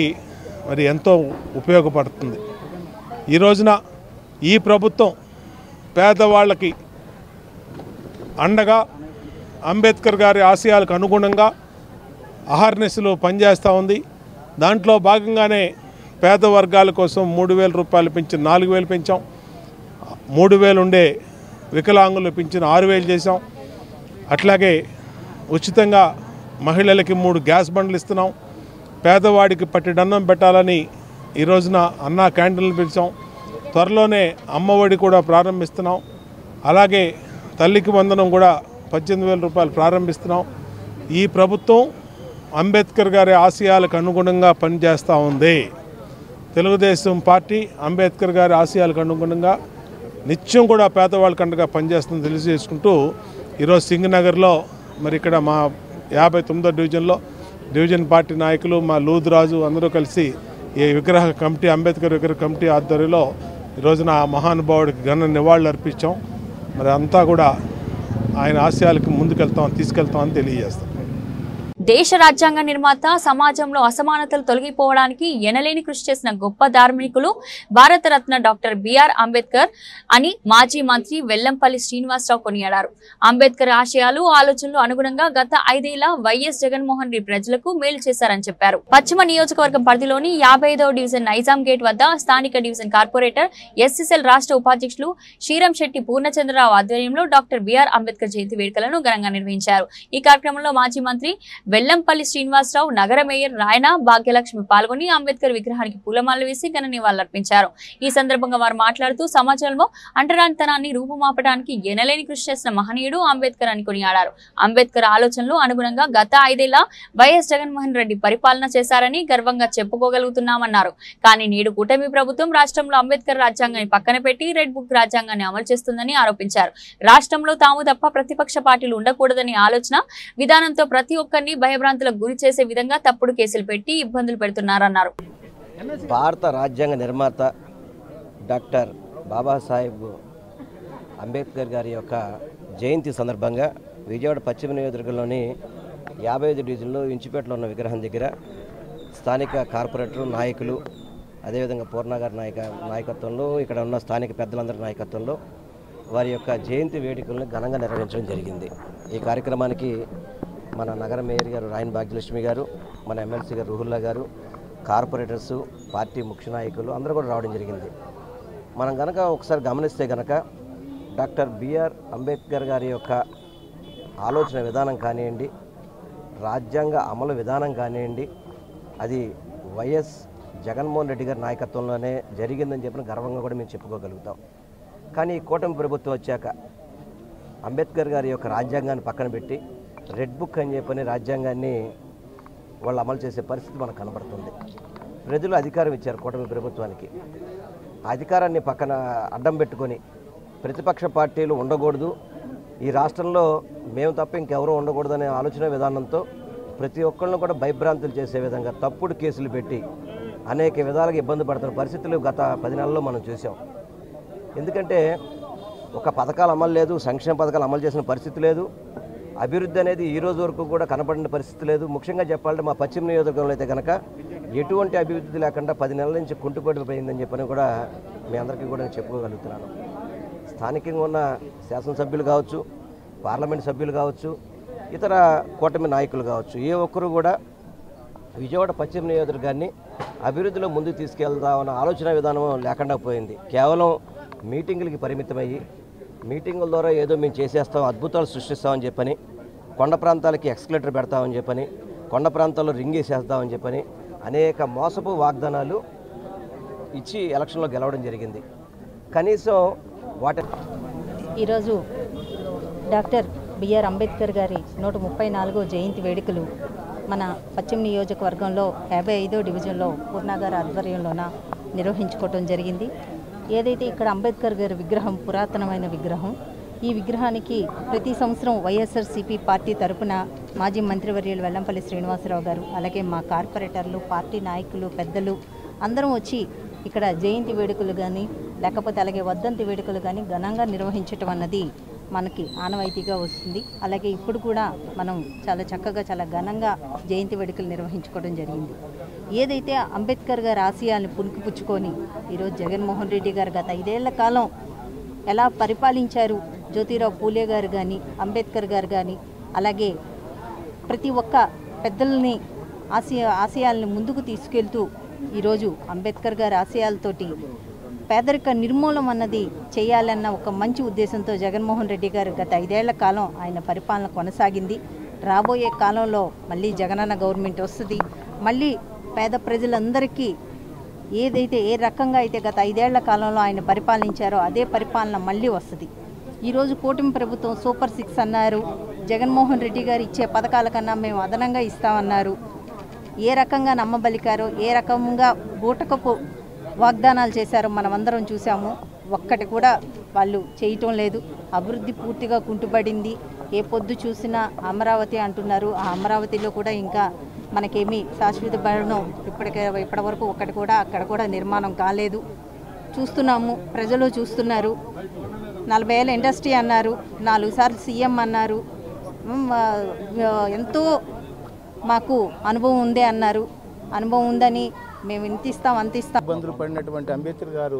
మరి ఎంతో ఉపయోగపడుతుంది. ఈ రోజున ఈ ప్రభుత్వం పేదవాళ్ళకి అండగా అంబేద్కర్ గారి ఆశయాలకు అనుగుణంగా అహర్నిశలు పనిచేస్తూ ఉంది. దాంట్లో భాగంగానే పేద వర్గాల కోసం 3,000 రూపాయలు పెంచి 4,000 పెంచాం. 3,000 ఉండే వికలాంగులు పెంచిన 6,000 చేసాం. అట్లాగే ఉచితంగా మహిళలకి 3 గ్యాస్ బండ్లు ఇస్తున్నాం. పేదవాడికి పట్టెడన్నం పెట్టాలని ఈ రోజున అన్నా క్యాంటీన్లు పిలిచాం. త్వరలోనే అమ్మఒడి కూడా ప్రారంభిస్తున్నాం. అలాగే తల్లికి వందనం కూడా 18,000 రూపాయలు ప్రారంభిస్తున్నాం. ఈ ప్రభుత్వం అంబేద్కర్ గారి ఆశయాలకు అనుగుణంగా పనిచేస్తూ ఉంది. తెలుగుదేశం పార్టీ అంబేద్కర్ గారి ఆశయాలకు అనుగుణంగా నిత్యం కూడా పేదవాళ్ళకి అండగా పనిచేస్తుందని తెలియజేసుకుంటూ ఈరోజు సింగనగర్లో మరి ఇక్కడ మా 59వ డివిజన్లో డివిజన్ పార్టీ నాయకులు, మా లూదురాజు అందరూ కలిసి ఈ విగ్రహ కమిటీ, అంబేద్కర్ విగ్రహ కమిటీ ఆధ్వర్యంలో ఈరోజున ఆ మహానుభావుడికి ఘన నివాళులు అర్పించాం. మరి అంతా కూడా ఆయన ఆశయాలకు తీసుకెళ్తామని తెలియజేస్తాం. దేశ రాజ్యాంగ నిర్మాత, సమాజంలో అసమానతలు తొలగిపోవడానికి ఎనలేని కృషి చేసిన గొప్ప ధార్మికులు భారతరత్న డాక్టర్ బిఆర్ అంబేద్కర్ అని మాజీ మంత్రి వెల్లంపల్లి శ్రీనివాసరావు కొనియాడారు. అంబేద్కర్ ఆశయాలు, ఆలోచనలు అనుగుణంగా గత 5 ఏళ్ల వైఎస్ జగన్మోహన్ రెడ్డి ప్రజలకు మేలు చేశారని చెప్పారు. పశ్చిమ నియోజకవర్గం పరిధిలోని 55వ డివిజన్ నైజాం గేట్ వద్ద స్థానిక డివిజన్ కార్పొరేటర్, ఎస్ఎస్ఎల్ రాష్ట్ర ఉపాధ్యక్షులు శ్రీరామ్ శెట్టి పూర్ణచంద్రరావు ఆధ్వర్యంలో డాక్టర్ బిఆర్ అంబేద్కర్ జయంతి వేడుకలను ఘనంగా నిర్వహించారు. ఈ కార్యక్రమంలో మాజీ మంత్రి వెల్లంపల్లి శ్రీనివాసరావు, నగర మేయర్ రాయన భాగ్యలక్ష్మి పాల్గొని అంబేద్కర్ విగ్రహానికి పూలమాలలు వేసి ఘన నివాళులర్పించారు. ఈ సందర్భంగా వారు మాట్లాడుతూ సమాజంలో అంటరానితనాన్ని రూపుమాపడానికి ఎనలేని కృషి చేసిన మహనీయుడు అంబేద్కర్ అని కొనియాడారు. అంబేద్కర్ ఆలోచనలు అనుగుణంగా గత 5 ఏళ్ల వైఎస్ జగన్మోహన్ రెడ్డి పరిపాలన చేశారని గర్వంగా చెప్పుకోగలుగుతున్నామన్నారు. కానీ నేడు కూటమి ప్రభుత్వం రాష్ట్రంలో అంబేద్కర్ రాజ్యాంగాన్ని పక్కన పెట్టి రెడ్ బుక్ రాజ్యాంగాన్ని అమలు చేస్తుందని ఆరోపించారు. రాష్ట్రంలో తాము తప్ప ప్రతిపక్ష పార్టీలు ఉండకూడదని ఆలోచన విధానంతో ప్రతి ఒక్కరిని భయభ్రాంతులకు గురి చేసే విధంగా తప్పుడు కేసులు పెట్టి ఇబ్బందులు పెడుతున్నారన్నారు. భారత రాజ్యాంగ నిర్మాత డాక్టర్ బాబాసాహెబ్ అంబేద్కర్ గారి యొక్క జయంతి సందర్భంగా విజయవాడ పశ్చిమ నియోజకవర్గంలోని 55 డివిజన్లో ఇంచుపేటలో ఉన్న విగ్రహం దగ్గర స్థానిక కార్పొరేటర్ నాయకులు, అదేవిధంగా పూర్ణ గారి నాయకత్వంలో, ఇక్కడ ఉన్న స్థానిక పెద్దలందరి నాయకత్వంలో వారి యొక్క జయంతి వేడుకలను ఘనంగా నిర్వహించడం జరిగింది. ఈ కార్యక్రమానికి మన నగర మేయర్ గారు రాయన్ భాగ్యలక్ష్మి గారు, మన ఎమ్మెల్సీ గారు రుహుల్లా గారు, కార్పొరేటర్సు, పార్టీ ముఖ్య నాయకులు అందరూ కూడా రావడం జరిగింది. మనం కనుక ఒకసారి గమనిస్తే కనుక డాక్టర్ బిఆర్ అంబేద్కర్ గారి యొక్క ఆలోచన విధానం కానివ్వండి, రాజ్యాంగ అమలు విధానం కానివ్వండి, అది వైఎస్ జగన్మోహన్ రెడ్డి గారి నాయకత్వంలోనే జరిగిందని చెప్పిన గర్వంగా కూడా మేము చెప్పుకోగలుగుతాం. కానీ ఈ కూటమి ప్రభుత్వం వచ్చాక అంబేద్కర్ గారి యొక్క రాజ్యాంగాన్ని పక్కన పెట్టి రెడ్ బుక్ అని చెప్పని రాజ్యాంగాన్ని వాళ్ళు అమలు చేసే పరిస్థితి మనకు కనబడుతుంది. ప్రజలు అధికారం ఇచ్చారు కూటమి ప్రభుత్వానికి. ఆ అధికారాన్ని పక్కన అడ్డం పెట్టుకొని ప్రతిపక్ష పార్టీలు ఉండకూడదు, ఈ రాష్ట్రంలో మేము తప్ప ఇంకెవరూ ఉండకూడదనే ఆలోచన విధానంతో ప్రతి ఒక్కళ్ళను కూడా భయభ్రాంతులు చేసే విధంగా తప్పుడు కేసులు పెట్టి అనేక విధాలుగా ఇబ్బంది పడుతున్న పరిస్థితులు గత 10 నెలల్లో మనం చూసాం. ఎందుకంటే ఒక పథకాలు అమలు లేదు, సంక్షేమ పథకాలు అమలు చేసిన పరిస్థితి లేదు, అభివృద్ధి అనేది ఈ రోజు వరకు కూడా కనపడిన పరిస్థితి లేదు. ముఖ్యంగా చెప్పాలంటే మా పశ్చిమ నియోజకవర్గంలో అయితే కనుక ఎటువంటి అభివృద్ధి లేకుండా 10 నెలల నుంచి కుంటుపడిపోయిందని చెప్పని కూడా మీ అందరికీ కూడా నేను చెప్పుకోగలుగుతున్నాను. స్థానికంగా ఉన్న శాసనసభ్యులు కావచ్చు, పార్లమెంట్ సభ్యులు కావచ్చు, ఇతర కూటమి నాయకులు కావచ్చు, ఏ ఒక్కరు కూడా విజయవాడ పశ్చిమ నియోజకవర్గాన్ని అభివృద్ధిలో ముందుకు తీసుకెళ్దామన్న ఆలోచన విధానం లేకుండా పోయింది. కేవలం మీటింగులకి పరిమితమయ్యి మీటింగుల ద్వారా ఏదో మేము చేసేస్తాం, అద్భుతాలు సృష్టిస్తామని చెప్పని, కొండ ప్రాంతాలకి ఎక్స్కలేటర్ పెడతామని చెప్పని, కొండ ప్రాంతాల్లో రింగ్ వేసేస్తామని చెప్పని అనేక మోసపు వాగ్దానాలు ఇచ్చి ఎలక్షన్లో గెలవడం జరిగింది. కనీసం వాటి ఈరోజు డాక్టర్ బిఆర్ అంబేద్కర్ గారి 134వ జయంతి వేడుకలు మన పశ్చిమ నియోజకవర్గంలో 55వ డివిజన్లో పూర్ణాగారి ఆధ్వర్యంలోన నిర్వహించుకోవడం జరిగింది. ఏదైతే ఇక్కడ అంబేద్కర్ గారి విగ్రహం పురాతనమైన విగ్రహం, ఈ విగ్రహానికి ప్రతి సంవత్సరం వైఎస్ఆర్సీపీ పార్టీ తరపున మాజీ మంత్రివర్యులు వెల్లంపల్లి శ్రీనివాసరావు గారు, అలాగే మా కార్పొరేటర్లు, పార్టీ నాయకులు, పెద్దలు అందరం వచ్చి ఇక్కడ జయంతి వేడుకలు కానీ లేకపోతే అలాగే వర్ధంతి వేడుకలు కానీ ఘనంగా నిర్వహించటం అన్నది మనకి ఆనవాయితీగా వస్తుంది. అలాగే ఇప్పుడు కూడా మనం చాలా చక్కగా చాలా ఘనంగా జయంతి వేడుకలు నిర్వహించుకోవడం జరిగింది. ఏదైతే అంబేద్కర్ గారి ఆశయాలను పుణికిపుచ్చుకొని ఈరోజు జగన్మోహన్ రెడ్డి గారు గత 5 ఏళ్ల కాలం ఎలా పరిపాలించారు, జ్యోతిరావు పూలే గారు కానీ, అంబేద్కర్ గారు కానీ, అలాగే ప్రతి ఒక్క పెద్దలని ఆశయాలను ముందుకు తీసుకెళ్తూ ఈరోజు అంబేద్కర్ గారి ఆశయాలతోటి పేదరిక నిర్మూలన అన్నది చేయాలన్న ఒక మంచి ఉద్దేశంతో జగన్మోహన్ రెడ్డి గారు గత 5 ఏళ్ల కాలం ఆయన పరిపాలన కొనసాగింది. రాబోయే కాలంలో మళ్ళీ జగనన్న గవర్నమెంట్ వస్తుంది. మళ్ళీ పేద ప్రజలందరికీ ఏదైతే ఏ రకంగా అయితే గత 5 ఏళ్ల కాలంలో ఆయన పరిపాలించారో అదే పరిపాలన మళ్ళీ వస్తుంది. ఈరోజు కూటమి ప్రభుత్వం సూపర్ 6 అన్నారు. జగన్మోహన్ రెడ్డి గారు ఇచ్చే పథకాల కన్నా మేము అదనంగా ఇస్తామన్నారు. ఏ రకంగా నమ్మబలికారో, ఏ రకంగా బూటకపు వాగ్దానాలు చేశారో మనమందరం చూసాము. ఒక్కటి కూడా వాళ్ళు చేయటం లేదు. అభివృద్ధి పూర్తిగా కుంటుపడింది. ఏ పొద్దు చూసినా అమరావతి అంటున్నారు. ఆ అమరావతిలో కూడా ఇంకా మనకేమీ శాశ్వత భవనం ఇప్పటి వరకు ఒక్కటి కూడా అక్కడ కూడా నిర్మాణం కాలేదు. చూస్తున్నాము, ప్రజలు చూస్తున్నారు. 40 ఏళ్ళ ఇండస్ట్రీ అన్నారు, 4 సార్లు సీఎం అన్నారు, ఎంతో మాకు అనుభవం ఉందే అన్నారు. అనుభవం ఉందని మేము ఇంతిస్తాం అంతిస్తాం. ఇబ్బందులు పడినటువంటి అంబేద్కర్ గారు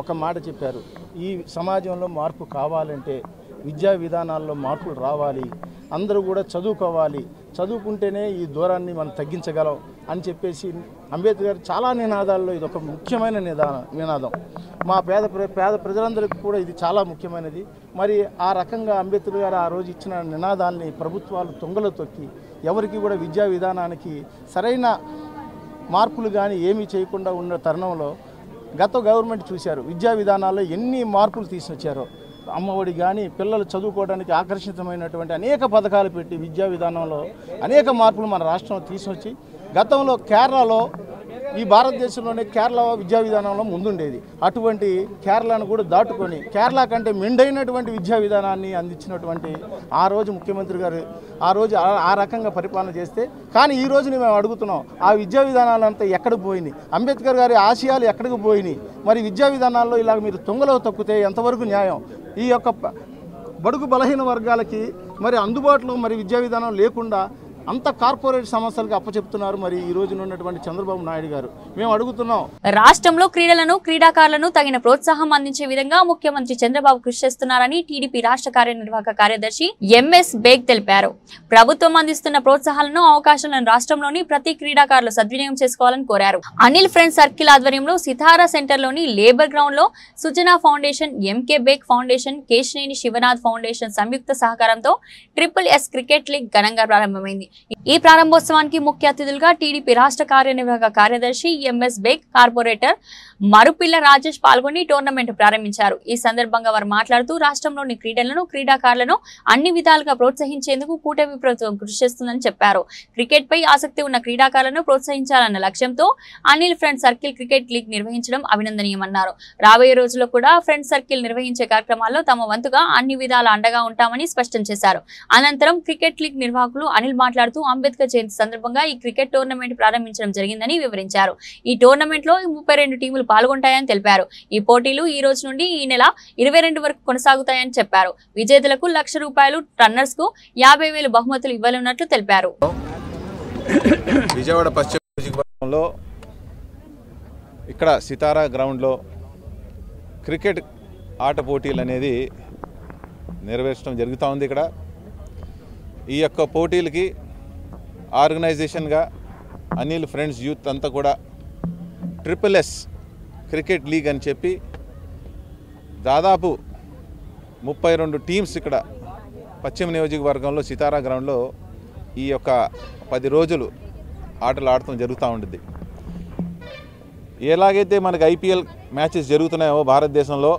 ఒక మాట చెప్పారు, ఈ సమాజంలో మార్పు కావాలంటే విద్యా విధానాల్లో మార్పులు రావాలి, అందరూ కూడా చదువుకోవాలి, చదువుకుంటేనే ఈ దూరాన్ని మనం తగ్గించగలం అని చెప్పేసి అంబేద్కర్ గారు చాలా నినాదాల్లో ఇది ఒక ముఖ్యమైన నినాదం. మా పేద ప్రజలందరికీ కూడా ఇది చాలా ముఖ్యమైనది. మరి ఆ రకంగా అంబేద్కర్ గారు ఆ రోజు ఇచ్చిన నినాదాల్ని ప్రభుత్వాలు తొంగలో తొక్కి ఎవరికి కూడా విద్యా విధానానికి సరైన మార్పులు కానీ ఏమీ చేయకుండా ఉన్న తరుణంలో గత గవర్నమెంట్ చూశారు విద్యా విధానాల్లో ఎన్ని మార్పులు తీసుకొచ్చారో. అమ్మఒడి కానీ పిల్లలు చదువుకోవడానికి ఆకర్షితమైనటువంటి అనేక పథకాలు పెట్టి విద్యా విధానంలో అనేక మార్పులు మన రాష్ట్రంలో తీసుకొచ్చి గతంలో కేరళలో, ఈ భారతదేశంలోనే కేరళ విద్యా విధానంలో ముందుండేది. అటువంటి కేరళను కూడా దాటుకొని కేరళ కంటే మెండైనటువంటి విద్యా విధానాన్ని అందించినటువంటి ఆ రోజు ముఖ్యమంత్రి గారు ఆ రోజు ఆ రకంగా పరిపాలన చేస్తే, కానీ ఈ రోజుని మేము అడుగుతున్నాం ఆ విద్యా విధానాలంతా ఎక్కడికి పోయినాయి, అంబేద్కర్ గారి ఆశయాలు ఎక్కడికి పోయినాయి, మరి విద్యా విధానాల్లో ఇలా మీరు తొంగలో తొక్కితే ఎంతవరకు న్యాయం? ఈ యొక్క బడుగు బలహీన వర్గాలకి మరి అందుబాటులో మరి విద్యా విధానం లేకుండా అంత కార్పొరేట్ సమస్యలకు అప్పచెప్తున్నారు మరి ఈ రోజున ఉన్నటువంటి చంద్రబాబు నాయుడు గారు. మేము అడుగుతున్నాం, రాష్ట్రంలో క్రీడలను, క్రీడాకారులను తగిన ప్రోత్సాహం అందించే విధంగా ముఖ్యమంత్రి చంద్రబాబు కృషి చేస్తున్నారని టీడీపీ రాష్ట్ర కార్యనిర్వాహక కార్యదర్శి ఎంఎస్ బేగ్ తెలిపారు. ప్రభుత్వం అందిస్తున్న ప్రోత్సాహాలను, అవకాశాలను రాష్ట్రంలోని ప్రతి క్రీడాకారులు సద్వినియోగం చేసుకోవాలని కోరారు. అనిల్ ఫ్రెండ్స్ సర్కిల్ ఆధ్వర్యంలో సితారా సెంటర్లోని లేబర్ గ్రౌండ్ లో Sujana foundation, MK Baig foundation, Kesineni Sivanath foundation సంయుక్త సహకారంతో SSS క్రికెట్ లీగ్ ఘనంగా ప్రారంభమైంది. ఈ ప్రారంభోత్సవానికి ముఖ్య అతిథులుగా టీడీపీ రాష్ట్ర కార్యనిర్వాహక కార్యదర్శి ఎంఎస్ బేగ్, కార్పొరేటర్ మరుపిల్ల రాజేష్ పాల్గొని టోర్నమెంట్ ప్రారంభించారు. ఈ సందర్భంగా వారు మాట్లాడుతూ రాష్ట్రంలోని క్రీడలను, క్రీడాకారులను అన్ని విధాలుగా ప్రోత్సహించేందుకు కూటమి ప్రభుత్వం కృషి చేస్తుందని చెప్పారు. క్రికెట్ పై ఆసక్తి ఉన్న క్రీడాకారులను ప్రోత్సహించాలన్న లక్ష్యంతో Anil friend circle cricket league నిర్వహించడం అభినందనీయమన్నారు. రాబోయే రోజుల్లో కూడా ఫ్రెండ్ సర్కిల్ నిర్వహించే కార్యక్రమాల్లో తమ వంతుగా అన్ని విధాల అండగా ఉంటామని స్పష్టం చేశారు. అనంతరం క్రికెట్ లీగ్ నిర్వాహకులు అనిల్ మాట్లాడుతూ అంబేద్కర్ జయంతి సందర్భంగా ఈ క్రికెట్ టోర్నమెంట్ ప్రారంభించడం జరిగిందని వివరించారు. ఈ టోర్నమెంట్ లో 32 టీములు పాల్గొంటాయని తెలిపారు. ఈ పోటీలు ఈ రోజు నుండి ఈ నెల 22 వరకు కొనసాగుతాయని చెప్పారు. విజేతలకు ₹1,00,000, రన్నర్స్ కు 50,000 బహుమతులు ఇవ్వనున్నట్లు తెలిపారు. విజయవాడ పశ్చిమ నియోజకవర్గంలో ఇక్కడ సితారా గ్రౌండ్లో క్రికెట్ ఆట పోటీలు అనేది నెరవేర్చడం జరుగుతూ ఉంది. ఇక్కడ ఈ యొక్క పోటీలకి ఆర్గనైజేషన్గా అనిల్ ఫ్రెండ్స్ యూత్ అంతా కూడా SSS క్రికెట్ లీగ్ అని చెప్పి దాదాపు 32 టీమ్స్ ఇక్కడ పశ్చిమ నియోజకవర్గంలో సితారా గ్రౌండ్లో ఈ యొక్క 10 రోజులు ఆటలు ఆడటం జరుగుతూ ఉంటుంది. ఎలాగైతే మనకు IPL మ్యాచెస్ జరుగుతున్నాయో భారతదేశంలో,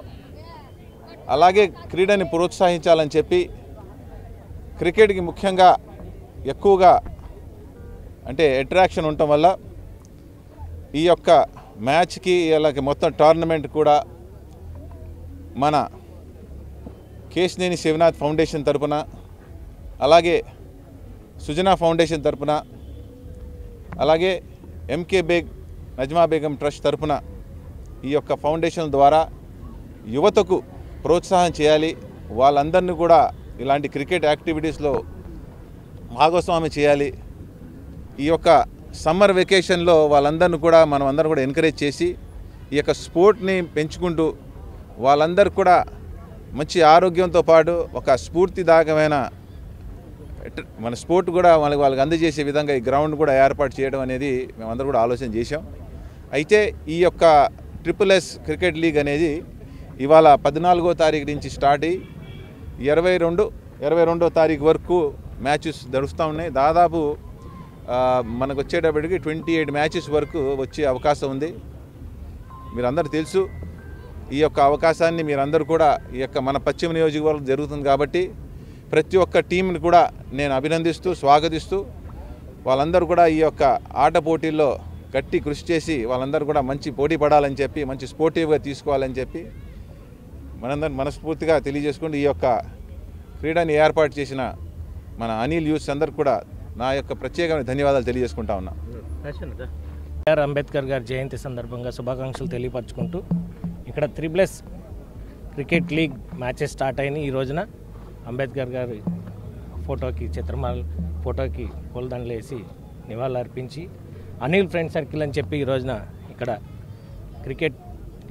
అలాగే క్రీడని ప్రోత్సహించాలని చెప్పి క్రికెట్కి ముఖ్యంగా ఎక్కువగా అంటే అట్రాక్షన్ ఉండటం వల్ల ఈ యొక్క మ్యాచ్కి అలాగే మొత్తం టోర్నమెంట్ కూడా మన కేశినేని శివనాథ్ ఫౌండేషన్ తరపున, అలాగే సుజనా ఫౌండేషన్ తరపున, అలాగే MK బేగ్ నజ్మా బేగం ట్రస్ట్ తరపున ఈ యొక్క ఫౌండేషన్ ద్వారా యువతకు ప్రోత్సాహం చేయాలి. వాళ్ళందరినీ కూడా ఇలాంటి క్రికెట్ యాక్టివిటీస్లో భాగస్వామి చేయాలి. ఈ యొక్క సమ్మర్ వెకేషన్లో వాళ్ళందరినీ కూడా మనం అందరం కూడా ఎంకరేజ్ చేసి ఈ యొక్క స్పోర్ట్ని పెంచుకుంటూ వాళ్ళందరూ కూడా మంచి ఆరోగ్యంతో పాటు ఒక స్ఫూర్తిదాయకమైన మన స్పోర్ట్ కూడా వాళ్ళకి అందజేసే విధంగా ఈ గ్రౌండ్ కూడా ఏర్పాటు చేయడం అనేది మేమందరూ కూడా ఆలోచన చేశాం. అయితే ఈ యొక్క SSS క్రికెట్ లీగ్ అనేది ఇవాళ 14వ తారీఖు నుంచి స్టార్ట్ అయ్యి 22వ తారీఖు వరకు మ్యాచెస్ జరుగుతూ ఉన్నాయి. దాదాపు మనకు వచ్చేటప్పటికి 28 మ్యాచెస్ వరకు వచ్చే అవకాశం ఉంది. మీరందరూ తెలుసు ఈ యొక్క అవకాశాన్ని మీరందరూ కూడా ఈ యొక్క మన పశ్చిమ నియోజకవర్గం జరుగుతుంది కాబట్టి ప్రతి ఒక్క టీంని కూడా నేను అభినందిస్తూ స్వాగతిస్తూ వాళ్ళందరూ కూడా ఈ యొక్క ఆట పోటీల్లో గట్టి కృషి చేసి వాళ్ళందరూ కూడా మంచి పోటీ పడాలని చెప్పి మంచి స్పోర్టివ్గా తీసుకోవాలని చెప్పి మనందరం మనస్ఫూర్తిగా తెలియజేసుకుంటూ ఈ యొక్క క్రీడని ఏర్పాటు చేసిన మన అనిల్ యూత్ అందరూ కూడా నా యొక్క ప్రత్యేకమైన ధన్యవాదాలు తెలియజేసుకుంటా ఉన్నా. బిఆర్ అంబేద్కర్ గారి జయంతి సందర్భంగా శుభాకాంక్షలు తెలియపరచుకుంటూ ఇక్కడ SSS cricket league matches start అయినాయి. ఈ రోజున అంబేద్కర్ గారి ఫోటోకి పూలదండలు వేసి నివాళులు అర్పించి అనిల్ ఫ్రెండ్ సర్కిల్ అని చెప్పి ఈ రోజున ఇక్కడ క్రికెట్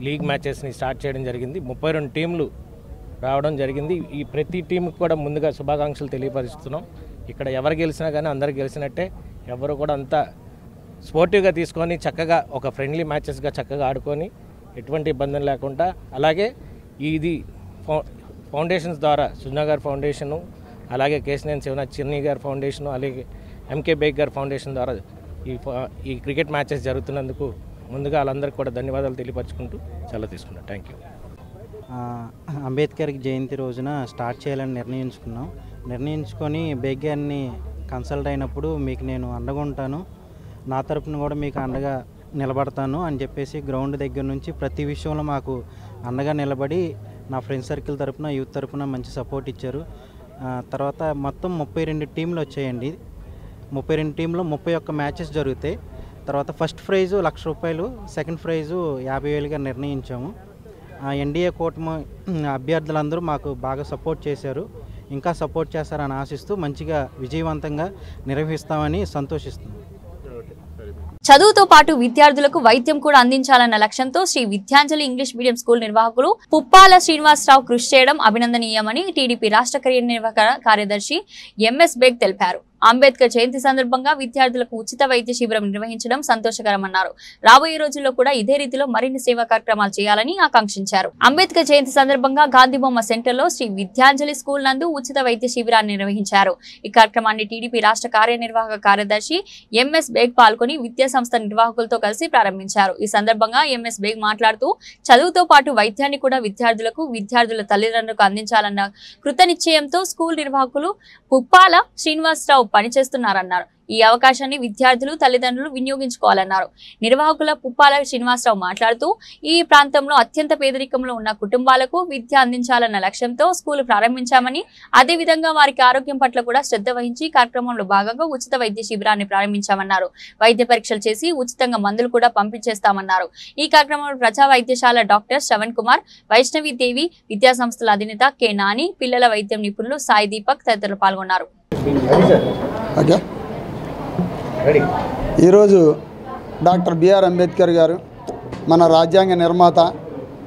లీగ్ మ్యాచెస్ని స్టార్ట్ చేయడం జరిగింది. 32 టీంలు రావడం జరిగింది. ఈ ప్రతి టీంకి కూడా ముందుగా శుభాకాంక్షలు తెలియపరుస్తున్నాం. ఇక్కడ ఎవరు గెలిచినా కానీ అందరు గెలిచినట్టే. ఎవరు కూడా అంతా స్పోర్టివ్గా తీసుకొని చక్కగా ఒక ఫ్రెండ్లీ మ్యాచెస్గా చక్కగా ఆడుకొని ఎటువంటి ఇబ్బందులు లేకుండా, అలాగే ఇది ఫౌండేషన్స్ ద్వారా సుజనా గారి ఫౌండేషను, అలాగే కేశినేని శివనాథ్ చిన్ని గారి ఫౌండేషను, అలాగే MK బేగ్ గారి ఫౌండేషన్ ద్వారా ఈ క్రికెట్ మ్యాచెస్ జరుగుతున్నందుకు ముందుగా వాళ్ళందరికీ కూడా ధన్యవాదాలు తెలియపరచుకుంటూ సెలవు తీసుకున్నాను. Thank you. అంబేద్కర్ జయంతి రోజున స్టార్ట్ చేయాలని నిర్ణయించుకొని బేగ్ గారిని కన్సల్ట్ అయినప్పుడు మీకు నేను అండగా ఉంటాను, నా తరపున కూడా మీకు అండగా నిలబడతాను అని చెప్పేసి గ్రౌండ్ దగ్గర నుంచి ప్రతి విషయంలో మాకు అండగా నిలబడి నా ఫ్రెండ్ సర్కిల్ తరపున యూత్ తరపున మంచి సపోర్ట్ ఇచ్చారు. తర్వాత మొత్తం 32 టీంలు వచ్చాయండి. 32 టీంలో 31 మ్యాచెస్ జరుగుతాయి. తర్వాత ఫస్ట్ ప్రైజు ₹1,00,000, సెకండ్ ప్రైజు 50,000గా నిర్ణయించాము. ఎన్డీఏ కూటమి అభ్యర్థులందరూ మాకు బాగా సపోర్ట్ చేశారు, ఇంకా సపోర్ట్ చేస్తారని ఆశిస్తూ మంచిగా విజయవంతంగా నిర్వహిస్తామని సంతోషిస్తున్నాం. చదువుతో పాటు విద్యార్థులకు వైద్యం కూడా అందించాలన్న లక్ష్యంతో Sri Vidyanjali English medium school నిర్వాహకులు పుప్పాల శ్రీనివాసరావు కృషి చేయడం అభినందనీయమని టీడీపీ రాష్ట్ర కార్యనిర్వాహక కార్యదర్శి ఎంఎస్ బేగ్ తెలిపారు. అంబేద్కర్ జయంతి సందర్భంగా విద్యార్థులకు ఉచిత వైద్య శిబిరం నిర్వహించడం సంతోషకరమన్నారు. రాబోయే రోజుల్లో కూడా ఇదే రీతిలో మరిన్ని సేవా కార్యక్రమాలు చేయాలని ఆకాంక్షించారు. అంబేద్కర్ జయంతి సందర్భంగా గాంధీబొమ్మ సెంటర్లో శ్రీ విద్యాంజలి స్కూల్ నందు ఉచిత వైద్య శిబిరాన్ని నిర్వహించారు. ఈ కార్యక్రమాన్ని టీడీపీ రాష్ట్ర కార్యనిర్వాహక కార్యదర్శి ఎంఎస్ బేగ్ పాల్గొని విద్యా సంస్థ నిర్వాహకులతో కలిసి ప్రారంభించారు. ఈ సందర్భంగా ఎంఎస్ బేగ్ మాట్లాడుతూ చదువుతో పాటు వైద్యాన్ని కూడా విద్యార్థులకు, విద్యార్థుల తల్లిదండ్రులకు అందించాలన్న కృతనిశ్చయంతో స్కూల్ నిర్వాహకులు పుప్పాల శ్రీనివాసరావు పనిచేస్తున్నారన్నారు. ఈ అవకాశాన్ని విద్యార్థులు, తల్లిదండ్రులు వినియోగించుకోవాలన్నారు. నిర్వాహకుల పుప్పాల శ్రీనివాసరావు మాట్లాడుతూ ఈ ప్రాంతంలో అత్యంత పేదరికంలో ఉన్న కుటుంబాలకు విద్య అందించాలన్న లక్ష్యంతో స్కూల్ ప్రారంభించామని, అదేవిధంగా వారికి ఆరోగ్యం పట్ల కూడా శ్రద్ధ వహించి కార్యక్రమంలో భాగంగా ఉచిత వైద్య శిబిరాన్ని ప్రారంభించామన్నారు. వైద్య పరీక్షలు చేసి ఉచితంగా మందులు కూడా పంపించేస్తామన్నారు. ఈ కార్యక్రమంలో ప్రజా వైద్యశాల డాక్టర్ శ్రవణ్ కుమార్, వైష్ణవి దేవి, విద్యా సంస్థల అధినేత కె నాని, పిల్లల వైద్యం నిపుణులు సాయి దీపక్ తదితరులు పాల్గొన్నారు. ఈరోజు డాక్టర్ బిఆర్ అంబేద్కర్ గారు మన రాజ్యాంగ నిర్మాత,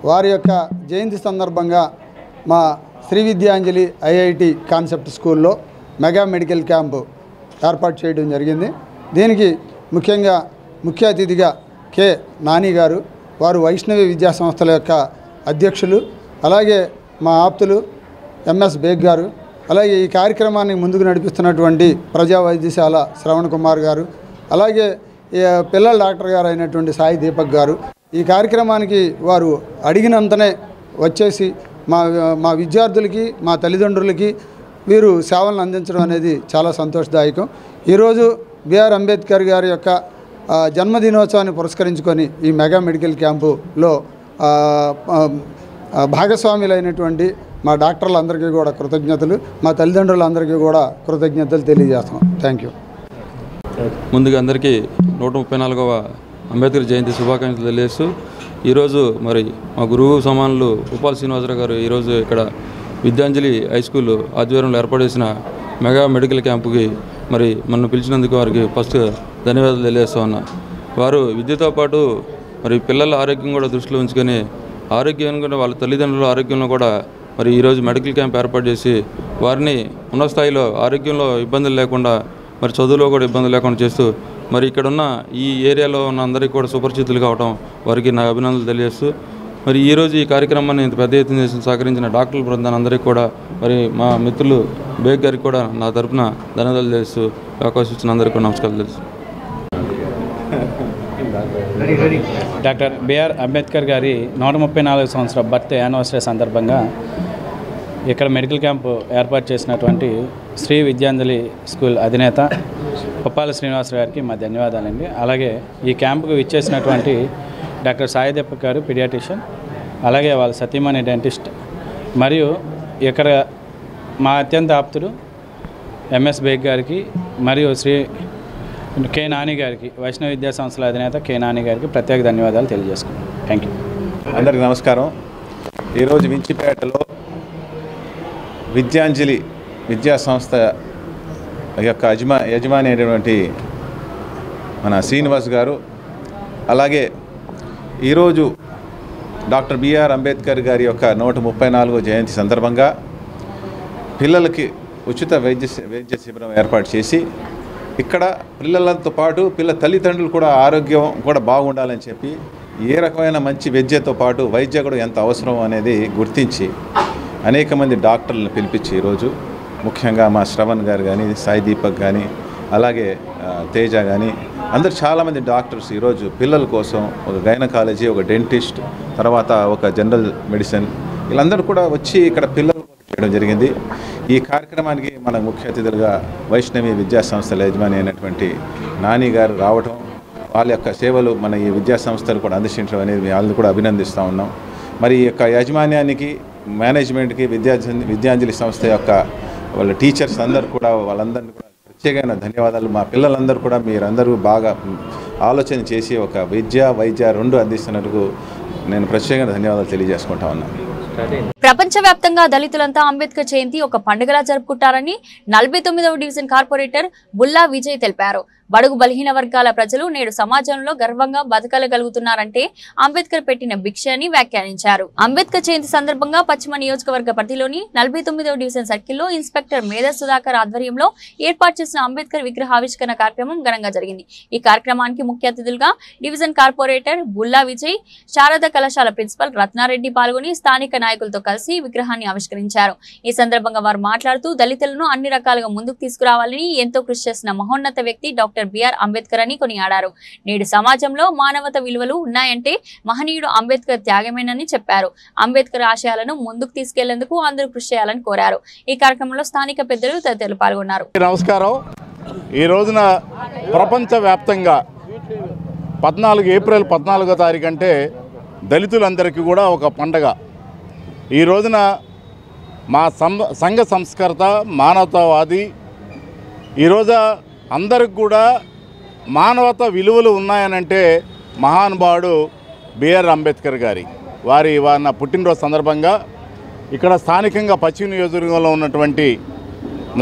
వారి యొక్క జయంతి సందర్భంగా మా శ్రీ విద్యాంజలి ఐఐటి కాన్సెప్ట్ స్కూల్లో మెగా మెడికల్ క్యాంపు ఏర్పాటు చేయడం జరిగింది. దీనికి ముఖ్య అతిథిగా కె నాని గారు, వారు వైష్ణవి విద్యా సంస్థల యొక్క అధ్యక్షులు, అలాగే మా ఆప్తులు ఎంఎస్ బేగ్ గారు, అలాగే ఈ కార్యక్రమాన్ని ముందుకు నడిపిస్తున్నటువంటి ప్రజా వైద్యశాల శ్రవణ్ కుమార్ గారు, అలాగే పిల్లల డాక్టర్ గారు అయినటువంటి సాయి దీపక్ గారు ఈ కార్యక్రమానికి వారు అడిగినంతనే వచ్చేసి మా విద్యార్థులకి, మా తల్లిదండ్రులకి వీరు సేవలను అందించడం అనేది చాలా సంతోషదాయకం. ఈరోజు బిఆర్ అంబేద్కర్ గారి యొక్క జన్మదినోత్సవాన్ని పురస్కరించుకొని ఈ మెగా మెడికల్ క్యాంపులో భాగస్వాములైనటువంటి మా డాక్టర్లందరికీ కూడా కృతజ్ఞతలు, మా తల్లిదండ్రులందరికీ కూడా కృతజ్ఞతలు తెలియజేస్తున్నాం. Thank you. ముందుగా అందరికీ 134వ అంబేద్కర్ జయంతి శుభాకాంక్షలు తెలియజేస్తూ, ఈరోజు మరి మా గురువు సమానులు పుప్పాల శ్రీనివాసరావు గారు ఈరోజు ఇక్కడ విద్యాంజలి హై స్కూల్ ఆధ్వర్యంలో ఏర్పాటు చేసిన మెగా మెడికల్ క్యాంపుకి మరి నన్ను పిలిచినందుకు వారికి ఫస్ట్ ధన్యవాదాలు తెలియజేస్తూ ఉన్నా. వారు విద్యతో పాటు మరి పిల్లల ఆరోగ్యం కూడా దృష్టిలో ఉంచుకొని ఆరోగ్యంగా వాళ్ళ తల్లిదండ్రుల ఆరోగ్యంలో కూడా మరి ఈరోజు మెడికల్ క్యాంప్ ఏర్పాటు చేసి వారిని ఉన్నత స్థాయిలో ఆరోగ్యంలో ఇబ్బందులు లేకుండా, మరి చదువులో కూడా ఇబ్బందులు లేకుండా చేస్తూ మరి ఇక్కడున్న ఈ ఏరియాలో ఉన్న అందరికీ కూడా సుపరిచితులు కావడం వారికి నా అభినందనలు తెలియజేస్తూ, మరి ఈరోజు ఈ కార్యక్రమాన్ని ఇంత పెద్ద ఎత్తున చేసి సహకరించిన డాక్టర్ల బృందాన్ని అందరికీ కూడా, మరి మా మిత్రులు బేగ్ గారికి కూడా నా తరఫున ధన్యవాదాలు తెలుస్తూ అవకాశం ఇచ్చిన అందరికీ కూడా నమస్కారాలు తెలుసు. డాక్టర్ బిఆర్ అంబేద్కర్ గారి 134వ సంవత్సరం బర్త్ యానివర్సరీ సందర్భంగా ఇక్కడ మెడికల్ క్యాంపు ఏర్పాటు చేసినటువంటి శ్రీ విద్యాంజలి స్కూల్ అధినేత పుప్పాల శ్రీనివాసరావు గారికి మా ధన్యవాదాలండి. అలాగే ఈ క్యాంపుకు ఇచ్చేసినటువంటి డాక్టర్ సాయి దీపక్ గారు పీడియాట్రిషియన్, అలాగే వాళ్ళ సతీమణి డెంటిస్ట్, మరియు ఇక్కడ మా అత్యంత ఆప్తుడు ఎంఎస్ బేగ్ గారికి మరియు శ్రీ కె నాని గారికి, వైష్ణవ విద్యా సంస్థల అధినేత కె నాని గారికి ప్రత్యేక ధన్యవాదాలు తెలియజేసుకున్నాం. Thank you. అందరికీ నమస్కారం. ఈరోజు వించిపేటలో విద్యాంజలి విద్యా సంస్థ యొక్క యజమాని అయినటువంటి మన శ్రీనివాస్ గారు, అలాగే ఈరోజు డాక్టర్ బిఆర్ అంబేద్కర్ గారి యొక్క 134వ జయంతి సందర్భంగా పిల్లలకి ఉచిత వైద్య శిబిరం ఏర్పాటు చేసి ఇక్కడ పిల్లలతో పాటు పిల్లల తల్లిదండ్రులు కూడా ఆరోగ్యం కూడా బాగుండాలని చెప్పి ఏ రకమైన మంచి విద్యతో పాటు వైద్య కూడా ఎంత అవసరం అనేది గుర్తించి అనేక మంది డాక్టర్లను పిలిపించి ఈరోజు ముఖ్యంగా మా శ్రవణ్ గారు కానీ, సాయి దీపక్ కానీ, అలాగే తేజ కానీ అందరు చాలామంది డాక్టర్స్ ఈరోజు పిల్లల కోసం ఒక గైనకాలజీ, ఒక డెంటిస్ట్, తర్వాత ఒక జనరల్ మెడిసిన్ వీళ్ళందరూ కూడా వచ్చి ఇక్కడ పిల్లలు చేయడం జరిగింది. ఈ కార్యక్రమానికి మన ముఖ్య అతిథులుగా వైష్ణవి విద్యా సంస్థల యజమాని అయినటువంటి నాని గారు రావటం, వాళ్ళ యొక్క సేవలు మన ఈ విద్యా సంస్థలు కూడా అందించడం అనేది వాళ్ళని కూడా అభినందిస్తూ ఉన్నాం. మరి ఈ యొక్క యాజమాన్యానికి, మేనేజ్మెంట్కి, విద్యాంజలి సంస్థ యొక్క వాళ్ళ టీచర్స్ అందరూ కూడా వాళ్ళందరినీ కూడా ప్రత్యేకమైన ధన్యవాదాలు. మా పిల్లలందరూ కూడా మీరందరూ బాగా ఆలోచన చేసి ఒక వైద్య రెండు అందిస్తున్నందుకు నేను ప్రత్యేకంగా ధన్యవాదాలు తెలియజేసుకుంటా ఉన్నాను. ప్రపంచవ్యాప్తంగా దళితులంతా అంబేద్కర్ జయంతి ఒక పండుగలా జరుపుకుంటారని 49వ డివిజన్ కార్పొరేటర్ బుల్లా విజయ్ తెలిపారు. బడుగు బలహీన వర్గాల ప్రజలు నేడు సమాజంలో గర్వంగా బతకగలుగుతున్నారంటే అంబేద్కర్ పెట్టిన భిక్ష అని వ్యాఖ్యానించారు. అంబేద్కర్ జయంతి సందర్భంగా పశ్చిమ నియోజకవర్గ పరిధిలోని 49వ డివిజన్ సర్కిల్లో ఇన్స్పెక్టర్ మేధా సుధాకర్ ఆధ్వర్యంలో ఏర్పాటు చేసిన అంబేద్కర్ విగ్రహావిష్కరణ కార్యక్రమం ఘనంగా జరిగింది. ఈ కార్యక్రమానికి ముఖ్య అతిథులుగా డివిజన్ కార్పొరేటర్ బుల్లా విజయ్, శారద కళాశాల ప్రిన్సిపల్ రత్నారెడ్డి పాల్గొని స్థానిక నాయకులతో కలిసి విగ్రహాన్ని ఆవిష్కరించారు. ఈ సందర్భంగా వారు మాట్లాడుతూ దళితులను అన్ని రకాలుగా ముందుకు తీసుకురావాలని ఎంతో కృషి చేసిన మహోన్నత వ్యక్తి డాక్టర్ బిఆర్ అంబేద్కర్ అని కొనియాడారు. నేడు సమాజంలో మానవత విలువలు ఉన్నాయంటే మహనీయుడు అంబేద్కర్ త్యాగమేనని చెప్పారు. అంబేద్కర్ ఆశయాలను ముందుకు తీసుకెళ్లేందుకు అందరూ కృషి చేయాలని కోరారు. ఈ కార్యక్రమంలో స్థానిక పెద్దలు తదితరులు పాల్గొన్నారు. నమస్కారం. ఈ రోజున ప్రపంచవ్యాప్తంగా 14 ఏప్రిల్ 14వ తారీఖు అంటే దళితులందరికీ కూడా ఒక పండగ. ఈ రోజున మా సంఘ సంస్కర్త మానవతావాది ఈరోజు అందరికి కూడా మానవత విలువలు ఉన్నాయనంటే మహానుభావుడు బిఆర్ అంబేద్కర్ గారి వారి పుట్టినరోజు సందర్భంగా ఇక్కడ స్థానికంగా పశ్చిమ నియోజకవర్గంలో ఉన్నటువంటి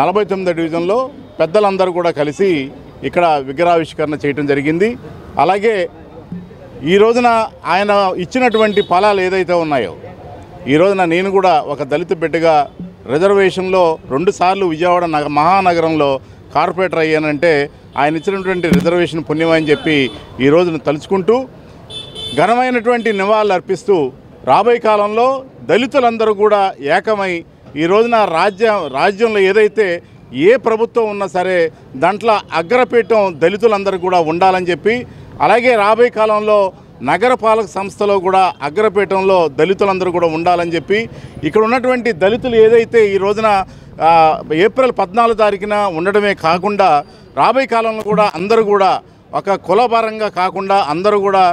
49వ డివిజన్లో పెద్దలందరూ కూడా కలిసి ఇక్కడ విగ్రహావిష్కరణ చేయడం జరిగింది. అలాగే ఈ రోజున ఆయన ఇచ్చినటువంటి ఫలాలు ఏదైతే ఉన్నాయో ఈ రోజున నేను కూడా ఒక దళిత బిడ్డగా రిజర్వేషన్లో 2 సార్లు విజయవాడ మహానగరంలో కార్పొరేటర్ అయ్యానంటే ఆయన ఇచ్చినటువంటి రిజర్వేషన్ పుణ్యమని చెప్పి ఈ రోజున తలుచుకుంటూ ఘనమైనటువంటి నివాళులు అర్పిస్తూ రాబోయే కాలంలో దళితులందరూ కూడా ఏకమై ఈ రోజున రాజ్యంలో ఏదైతే ఏ ప్రభుత్వం ఉన్నా సరే దాంట్లో అగ్రపీఠం దళితులందరూ కూడా ఉండాలని చెప్పి, అలాగే రాబోయే కాలంలో నగరపాలక సంస్థలో కూడా అగ్రపీఠంలో దళితులందరూ కూడా ఉండాలని చెప్పి ఇక్కడ ఉన్నటువంటి దళితులు ఏదైతే ఈ రోజున ఏప్రిల్ 14వ తారీఖున ఉండడమే కాకుండా రాబోయే కాలంలో కూడా అందరూ కూడా ఒక కులపరంగా కాకుండా అందరూ కూడా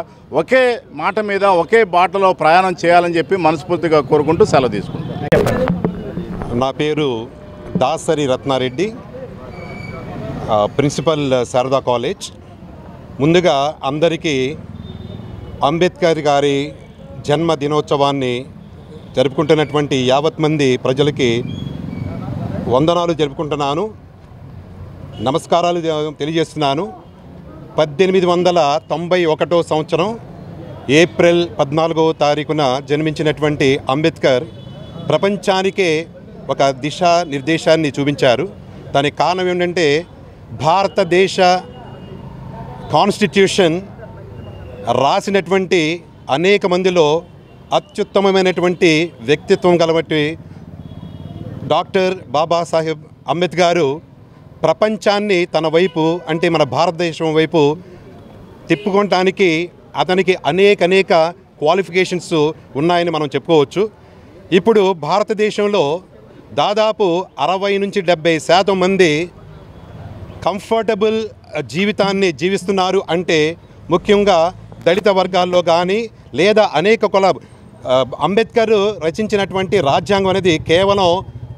ఒకే మాట మీద ఒకే బాటలో ప్రయాణం చేయాలని చెప్పి మనస్ఫూర్తిగా కోరుకుంటూ సెలవు తీసుకుంటాను. నా పేరు దాసరి రత్నారెడ్డి, ప్రిన్సిపల్ శారదా కాలేజ్. ముందుగా అందరికీ అంబేద్కర్ గారి జన్మ దినోత్సవాన్ని జరుపుకుంటున్నటువంటి యావత్ మంది ప్రజలకి వందనాలు జరుపుకుంటున్నాను, నమస్కారాలు తెలియజేస్తున్నాను. 1891 సంవత్సరం ఏప్రిల్ 14వ తారీఖున జన్మించినటువంటి అంబేద్కర్ ప్రపంచానికే ఒక దిశా నిర్దేశాన్ని చూపించారు. దానికి కారణం ఏంటంటే భారతదేశ కాన్స్టిట్యూషన్ రాసినటువంటి అనేక మందిలో అత్యుత్తమమైనటువంటి వ్యక్తిత్వం గలబట్టి డాక్టర్ బాబాసాహెబ్ అంబేద్కర్ ప్రపంచాన్ని తన వైపు అంటే మన భారతదేశం వైపు తిప్పుకోవటానికి అతనికి అనేక క్వాలిఫికేషన్స్ ఉన్నాయని మనం చెప్పుకోవచ్చు. ఇప్పుడు భారతదేశంలో దాదాపు 60 నుంచి 70% మంది కంఫర్టబుల్ జీవితాన్ని జీవిస్తున్నారు. అంటే ముఖ్యంగా దళిత వర్గాల్లో కానీ లేదా అనేక అంబేద్కర్ రచించినటువంటి రాజ్యాంగం అనేది కేవలం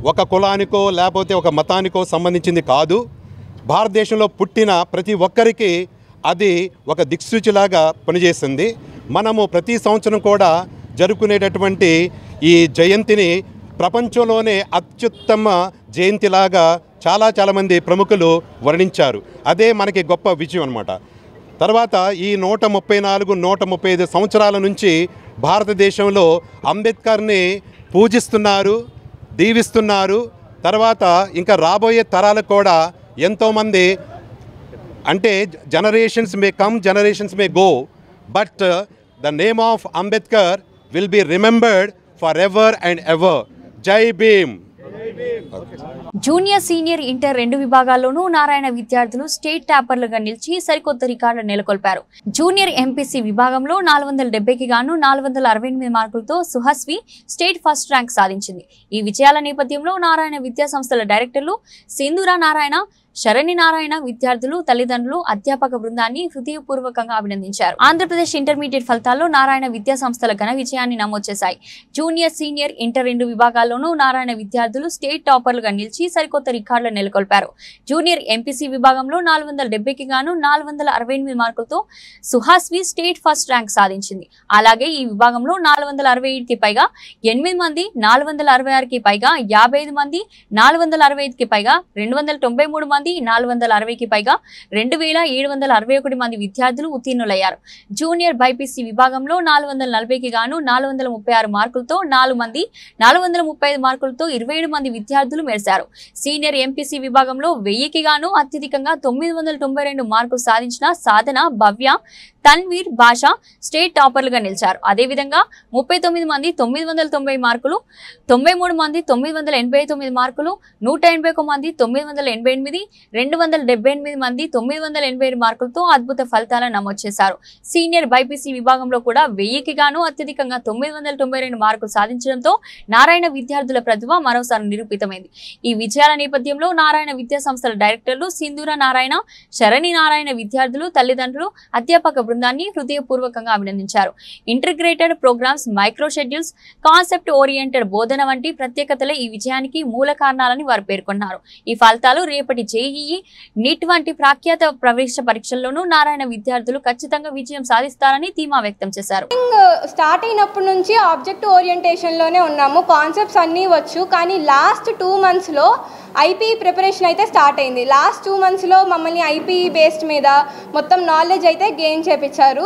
ఒక కులానికో లేకపోతే ఒక మతానికో సంబంధించింది కాదు. భారతదేశంలో పుట్టిన ప్రతి ఒక్కరికి అది ఒక దిక్సూచిలాగా పనిచేస్తుంది. మనము ప్రతి సంవత్సరం కూడా జరుపుకునేటటువంటి ఈ జయంతిని ప్రపంచంలోనే అత్యుత్తమ జయంతిలాగా చాలామంది ప్రముఖులు వర్ణించారు. అదే మనకి గొప్ప విజయం అన్నమాట. తర్వాత ఈ 135 సంవత్సరాల నుంచి భారతదేశంలో అంబేద్కర్ని పూజిస్తున్నారు, దీవిస్తున్నారు. తర్వాత ఇంకా రాబోయే తరాలకు కూడా ఎంతోమంది అంటే generations may come, generations may go, but the name of Ambedkar will be remembered for ever and ever. Jai Bhim. Junior senior inter 2 విభాగాల్లోనూ నారాయణ విద్యార్థులు స్టేట్ టాపర్లుగా నిలిచి సరికొత్త రికార్డులు నెలకొల్పారు. జూనియర్ ఎంపీసీ విభాగంలో 470కి గాను 468 మార్కులతో సుహస్వి స్టేట్ ఫస్ట్ ర్యాంక్ సాధించింది. ఈ విజయాల నేపథ్యంలో నారాయణ విద్యా సంస్థల డైరెక్టర్లు సింధూరా నారాయణ, శరణి నారాయణ విద్యార్థులు, తల్లిదండ్రులు, అధ్యాపక బృందాన్ని హృదయపూర్వకంగా అభినందించారు. ఆంధ్రప్రదేశ్ ఇంటర్మీడియట్ ఫలితాల్లో నారాయణ విద్యా సంస్థల ఘన విజయాన్ని నమోదు చేశాయి. జూనియర్ సీనియర్ ఇంటర్ 2 విభాగాల్లోనూ నారాయణ విద్యార్థులు స్టేట్ టాప్ టాపర్లుగా నిలిచి సరికొత్త రికార్డులు నెలకొల్పారు. జూనియర్ ఎంపీసీ విభాగంలో 470కి గాను 468 మార్కులతో సుహాస్వి స్టేట్ ఫస్ట్ ర్యాంక్ సాధించింది. అలాగే ఈ విభాగంలో 467కి పైగా 8 మంది, 466కి పైగా 55 మంది, 465కి పైగా 293 మంది, 460కి పైగా 2761 మంది విద్యార్థులు ఉత్తీర్ణులయ్యారు. జూనియర్ బైపీసీ విభాగంలో 440కి గాను 436 మార్కులతో 4 మంది, 435 మార్కులతో 27 మంది విద్యార్థులు మెరిశారు. సీనియర్ ఎంపీసీ విభాగంలో 1000కి గాను అత్యధికంగా 992 మార్కులు సాధించిన సాధన, భవ్య, తన్వీర్, భాష స్టేట్ టాపర్లుగా నిలిచారు. అదేవిధంగా 39 మంది 990 మార్కులు, 93 మంది 989 మార్కులు, 181 మంది 988, 278 మంది 987 మార్కులతో అద్భుత ఫలితాలను నమోదు చేశారు. సీనియర్ బైపీసీ విభాగంలో కూడా 1000కి గాను అత్యధికంగా 992 మార్కులు సాధించడంతో నారాయణ విద్యార్థుల ప్రతిభ మరోసారి నిరూపితమైంది. ఈ విజయాల నేపథ్యంలో నారాయణ విద్యా సంస్థల డైరెక్టర్లు సింధూర నారాయణ, శరణి నారాయణ విద్యార్థులు, తల్లిదండ్రులు, అధ్యాపక బృందాన్ని హృదయపూర్వకంగా అభినందించారు. Integrated programmes, micro schedules, concept oriented బోధన వంటి ప్రత్యేకతలే ఈ విజయానికి మూల కారణాలని వారు పేర్కొన్నారు. ఈ ఫలితాలు రేపటి జేఈఈ, నీట్ వంటి ప్రఖ్యాత ప్రవేశ పరీక్షల్లోనూ నారాయణ విద్యార్థులు ఖచ్చితంగా విజయం సాధిస్తారని ధీమా వ్యక్తం చేశారు. స్టార్ట్ అయినప్పటి నుంచి ఆబ్జెక్ట్ ఓరియంటేషన్లోనే ఉన్నాము. కాన్సెప్ట్స్ అన్నీ వచ్చు, కానీ లాస్ట్ 2 మంత్స్లో ఐపీ ప్రిపరేషన్ అయితే స్టార్ట్ అయింది. లాస్ట్ 2 మంత్స్లో మమ్మల్ని ఐపీ బేస్డ్ మీద మొత్తం నాలెడ్జ్ అయితే గెయిన్ చేపించారు.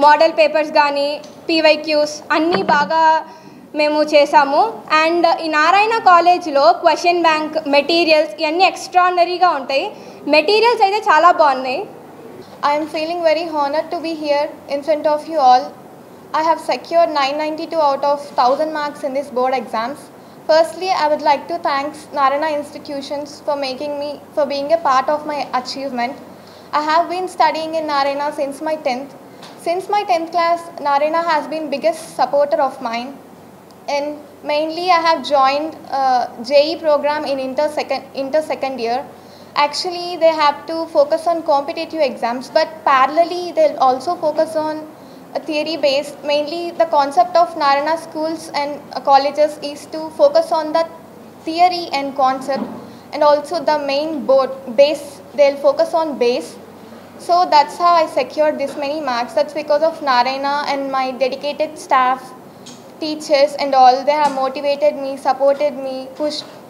మోడల్ పేపర్స్ కానీ, పీవైక్యూస్ అన్నీ బాగా మేము చేసాము. అండ్ ఈ నారాయణ కాలేజ్లో క్వశ్చన్ బ్యాంక్, మెటీరియల్స్ ఇవన్నీ ఎక్స్ట్రాడినరీగా ఉంటాయి. మెటీరియల్స్ అయితే చాలా బాగున్నాయి. I'm feeling very honoured to be here in front of you all. I have secured 992 out of 1000 marks in this board exams. Firstly, I would like to thank Narayana institutions for being a part of my achievement. I have been studying in Narayana since my 10th. Since my 10th class, Narayana has been biggest supporter of mine. And mainly I have joined JEE program in inter second year. Actually, they have to focus on competitive exams, but parallelly they'll also focus on theory based. Mainly the concept of Narayana schools and colleges is to focus on the theory and concept, and also the main board base, they'll focus on base. So that's how I secured this many marks. That's because of Narayana and my dedicated staff, teachers and all. They have motivated me, supported me,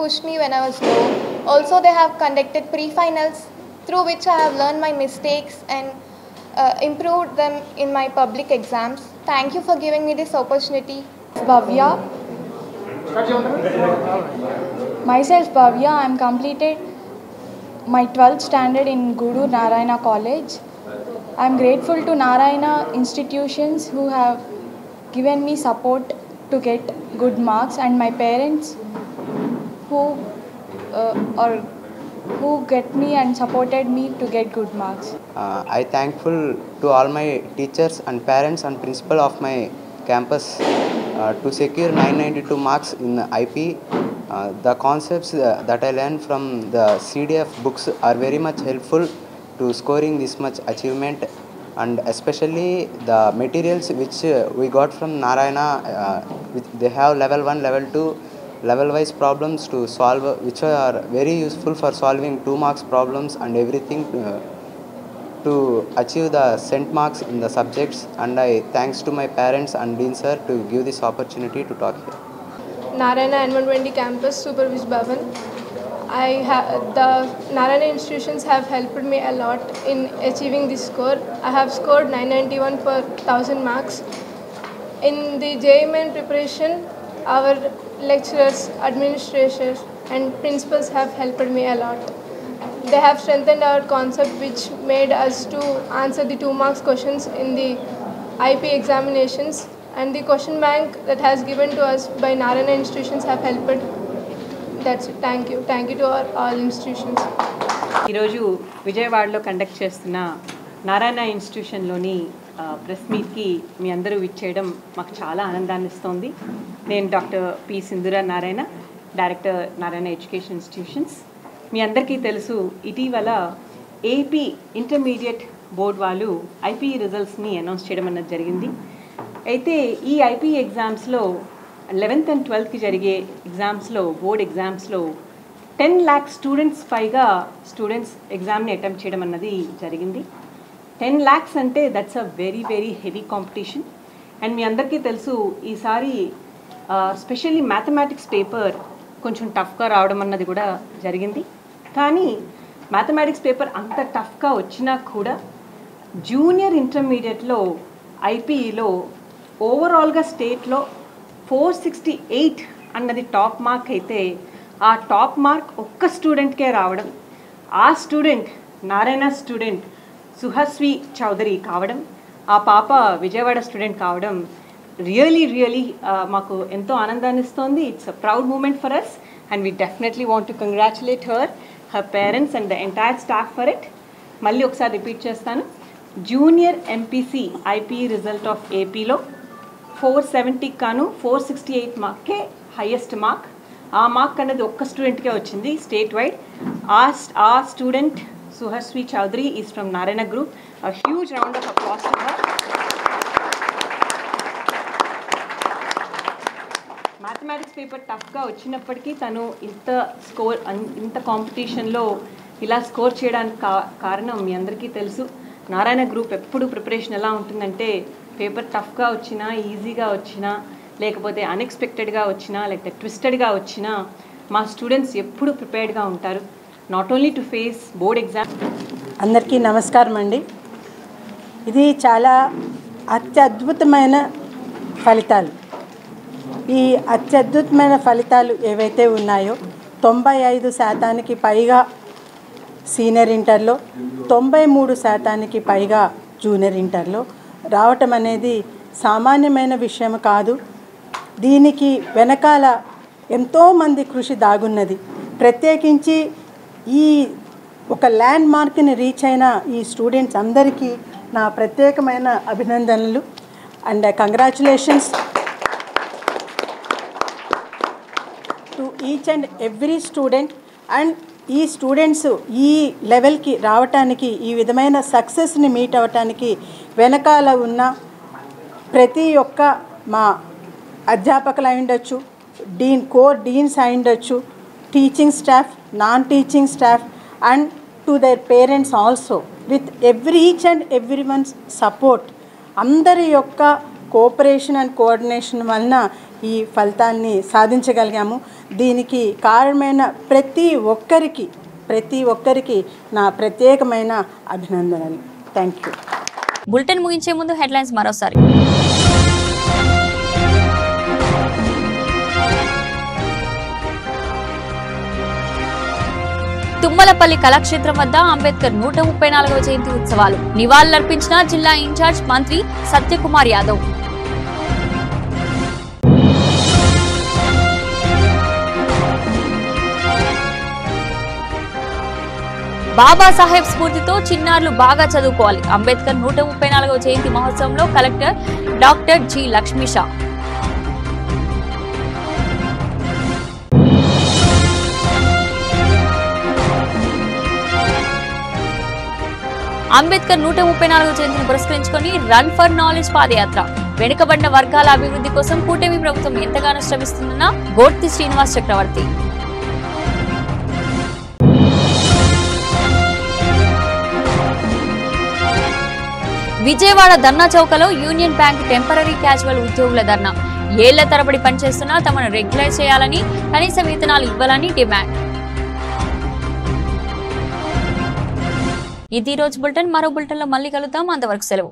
pushed me when I was low. Also they have conducted pre-finals through which I have learned my mistakes and improved them in my public exams. Thank you for giving me this opportunity. Bhavya. Myself Bhavya. I am completed my 12th standard in Guru Narayana College. I am grateful to Narayana institutions who have given me support to get good marks, and my parents who get me and supported me to get good marks. I thankful to all my teachers and parents and principal of my campus to secure 992 marks in IP. The concepts that I learned from the CDF books are very much helpful to scoring this much achievement, and especially the materials which we got from Narayana. They have level 1, level 2 level wise problems to solve, which are very useful for solving 2 marks problems and everything to achieve the cent marks in the subjects. And I thanks to my parents and Dean sir to give this opportunity to talk here. Narayana N120 campus, Supervised Bhavan. The Narayana institutions have helped me a lot in achieving this score. I have scored 991 per 1000 marks. In the JEE preparation, our lecturers, administrators and principals have helped me a lot. They have strengthened our concept, which made us to answer the 2 marks questions in the IP examinations, and the question bank that has given to us by Narayana institutions have helped. That's it. Thank you to all institutions. ఈరోజు విజయవాడలో conduct చేస్తున్న Narayana ఇన్స్టిట్యూషన్లోని press మీట్కి మీ అందరూ విచ్చేయడం మాకు చాలా ఆనందాన్ని ఇస్తోంది. నేను doctor P Sindhura Narayana, director Narayana education institutions. మీ అందరికీ తెలుసు, ఇటీవల ఏపీ ఇంటర్మీడియట్ బోర్డ్ వాళ్ళు ఐపీ రిజల్ట్స్ని అనౌన్స్ చేయడం అన్నది జరిగింది. అయితే ఈ ఐపీ ఎగ్జామ్స్లో 11th and 12th జరిగే ఎగ్జామ్స్లో, బోర్డ్ ఎగ్జామ్స్లో 10 lakh స్టూడెంట్స్ పైగా ఎగ్జామ్ని అటెంప్ట్ చేయడం అన్నది జరిగింది. 10 lakhs అంటే that's a very very heavy competition. And మీ అందరికీ తెలుసు ఈసారి స్పెషల్లీ మ్యాథమెటిక్స్ పేపర్ కొంచెం టఫ్గా రావడం అన్నది కూడా జరిగింది. కానీ మ్యాథమెటిక్స్ పేపర్ అంత టఫ్గా వచ్చినా కూడా జూనియర్ ఇంటర్మీడియట్లో ఐపీఈలో ఓవరాల్గా స్టేట్లో 468 అన్నది టాప్ మార్క్ అయితే ఆ టాప్ మార్క్ ఒక్క స్టూడెంట్కే రావడం, ఆ స్టూడెంట్ నారాయణ స్టూడెంట్ సుహస్వి చౌదరి కావడం, ఆ పాప విజయవాడ స్టూడెంట్ కావడం రియలీ మాకు ఎంతో ఆనందాన్ని ఇస్తుంది. It's a proud moment for us and we definitely want to congratulate her parents and the entire staff for it. మళ్ళీ ఒకసారి రిపీట్ చేస్తాను. Junior MPC IP result of ఏపీలో 470 కాను 468 మార్కే హైయెస్ట్ మార్క్. ఆ మార్క్ అనేది ఒక్క స్టూడెంట్కే వచ్చింది స్టేట్ వైడ్. ఆ student Suhasvi Chowdhury is from Narayana Group. A huge round of applause to her. Mathematics paper టఫ్గా వచ్చినప్పటికీ తను ఇంత కాంపిటీషన్లో ఇలా స్కోర్ చేయడానికి కారణం మీ అందరికీ తెలుసు. నారాయణ గ్రూప్ ఎప్పుడు ప్రిపరేషన్ ఎలా ఉంటుందంటే పేపర్ టఫ్గా వచ్చినా, ఈజీగా వచ్చినా, లేకపోతే అన్ఎక్స్పెక్టెడ్గా వచ్చినా, లేకపోతే ట్విస్టెడ్గా వచ్చినా మా స్టూడెంట్స్ ఎప్పుడు ప్రిపేర్డ్గా ఉంటారు. Not only to face board exam. అందరికీ నమస్కారం అండి. ఇది చాలా అత్యద్భుతమైన ఫలితాలు. ఈ అత్యద్భుతమైన ఫలితాలు ఏవైతే ఉన్నాయో 95% పైగా సీనియర్ ఇంటర్లో, 93% పైగా జూనియర్ ఇంటర్లో రావటం అనేది సామాన్యమైన విషయం కాదు. దీనికి వెనకాల ఎంతోమంది కృషి దాగున్నది. ప్రత్యేకించి ఈ ఒక ల్యాండ్ మార్క్ని రీచ్ అయిన ఈ స్టూడెంట్స్ అందరికీ నా ప్రత్యేకమైన అభినందనలు and congratulations to each and every student. And ఈ స్టూడెంట్స్ ఈ లెవెల్కి రావటానికి, ఈ విధమైన సక్సెస్ని మీట్ అవ్వటానికి వెనకాల ఉన్న ప్రతి ఒక్క మా అధ్యాపకులు అయి ఉండొచ్చు, కోర్ డీన్స్ అయి ఉండొచ్చు, teaching staff, non teaching staff and to their parents also with each and every once support. అందరి యొక్క కోఆపరేషన్ అండ్ కోఆర్డినేషన్ వలన ఈ ఫలితాన్ని సాధించగలిగాము. దీనికి కారణమైన ప్రతి ఒక్కరికి నా ప్రత్యేకమైన అభినందనలు. Thank you. బులెటిన్ ముగించే ముందు హెడ్లైన్స్ మరోసారి. తుమ్మలపల్లి కళాక్షేత్రం వద్ద అంబేద్కర్ 134వ జయంతి ఉత్సవాలు. నివాళులర్పించిన జిల్లా ఇన్ఛార్జ్ మంత్రి సత్యకుమార్ యాదవ్. బాబాసాహెబ్ స్ఫూర్తితో చిన్నారులు బాగా చదువుకోవాలి. అంబేద్కర్ 134వ జయంతి మహోత్సవంలో collector doctor G Lakshmisha. Ambedkar 134వ జయంతిని పురస్కరించుకొని రన్ ఫర్ నాలెడ్జ్ పాదయాత్ర. వెనుకబడిన వర్గాల అభివృద్ధి కోసం కూటమి ప్రభుత్వం ఎంతగానో శ్రమిస్తుందన్న గోర్తి శ్రీనివాస్ చక్రవర్తి. విజయవాడ ధర్నా చౌకలో యూనియన్ బ్యాంక్ టెంపరరీ క్యాజువల్ ఉద్యోగుల ధర్నా. ఏళ్ల తరబడి పనిచేస్తున్నా తమను రెగ్యులైజ్ చేయాలని, కనీస వేతనాలు ఇవ్వాలని డిమాండ్. ఇది రోజు బులెటిన్. మరో బులెటిన్లో మళ్ళీ కలుద్దాం. అంతవరకు సెలవు.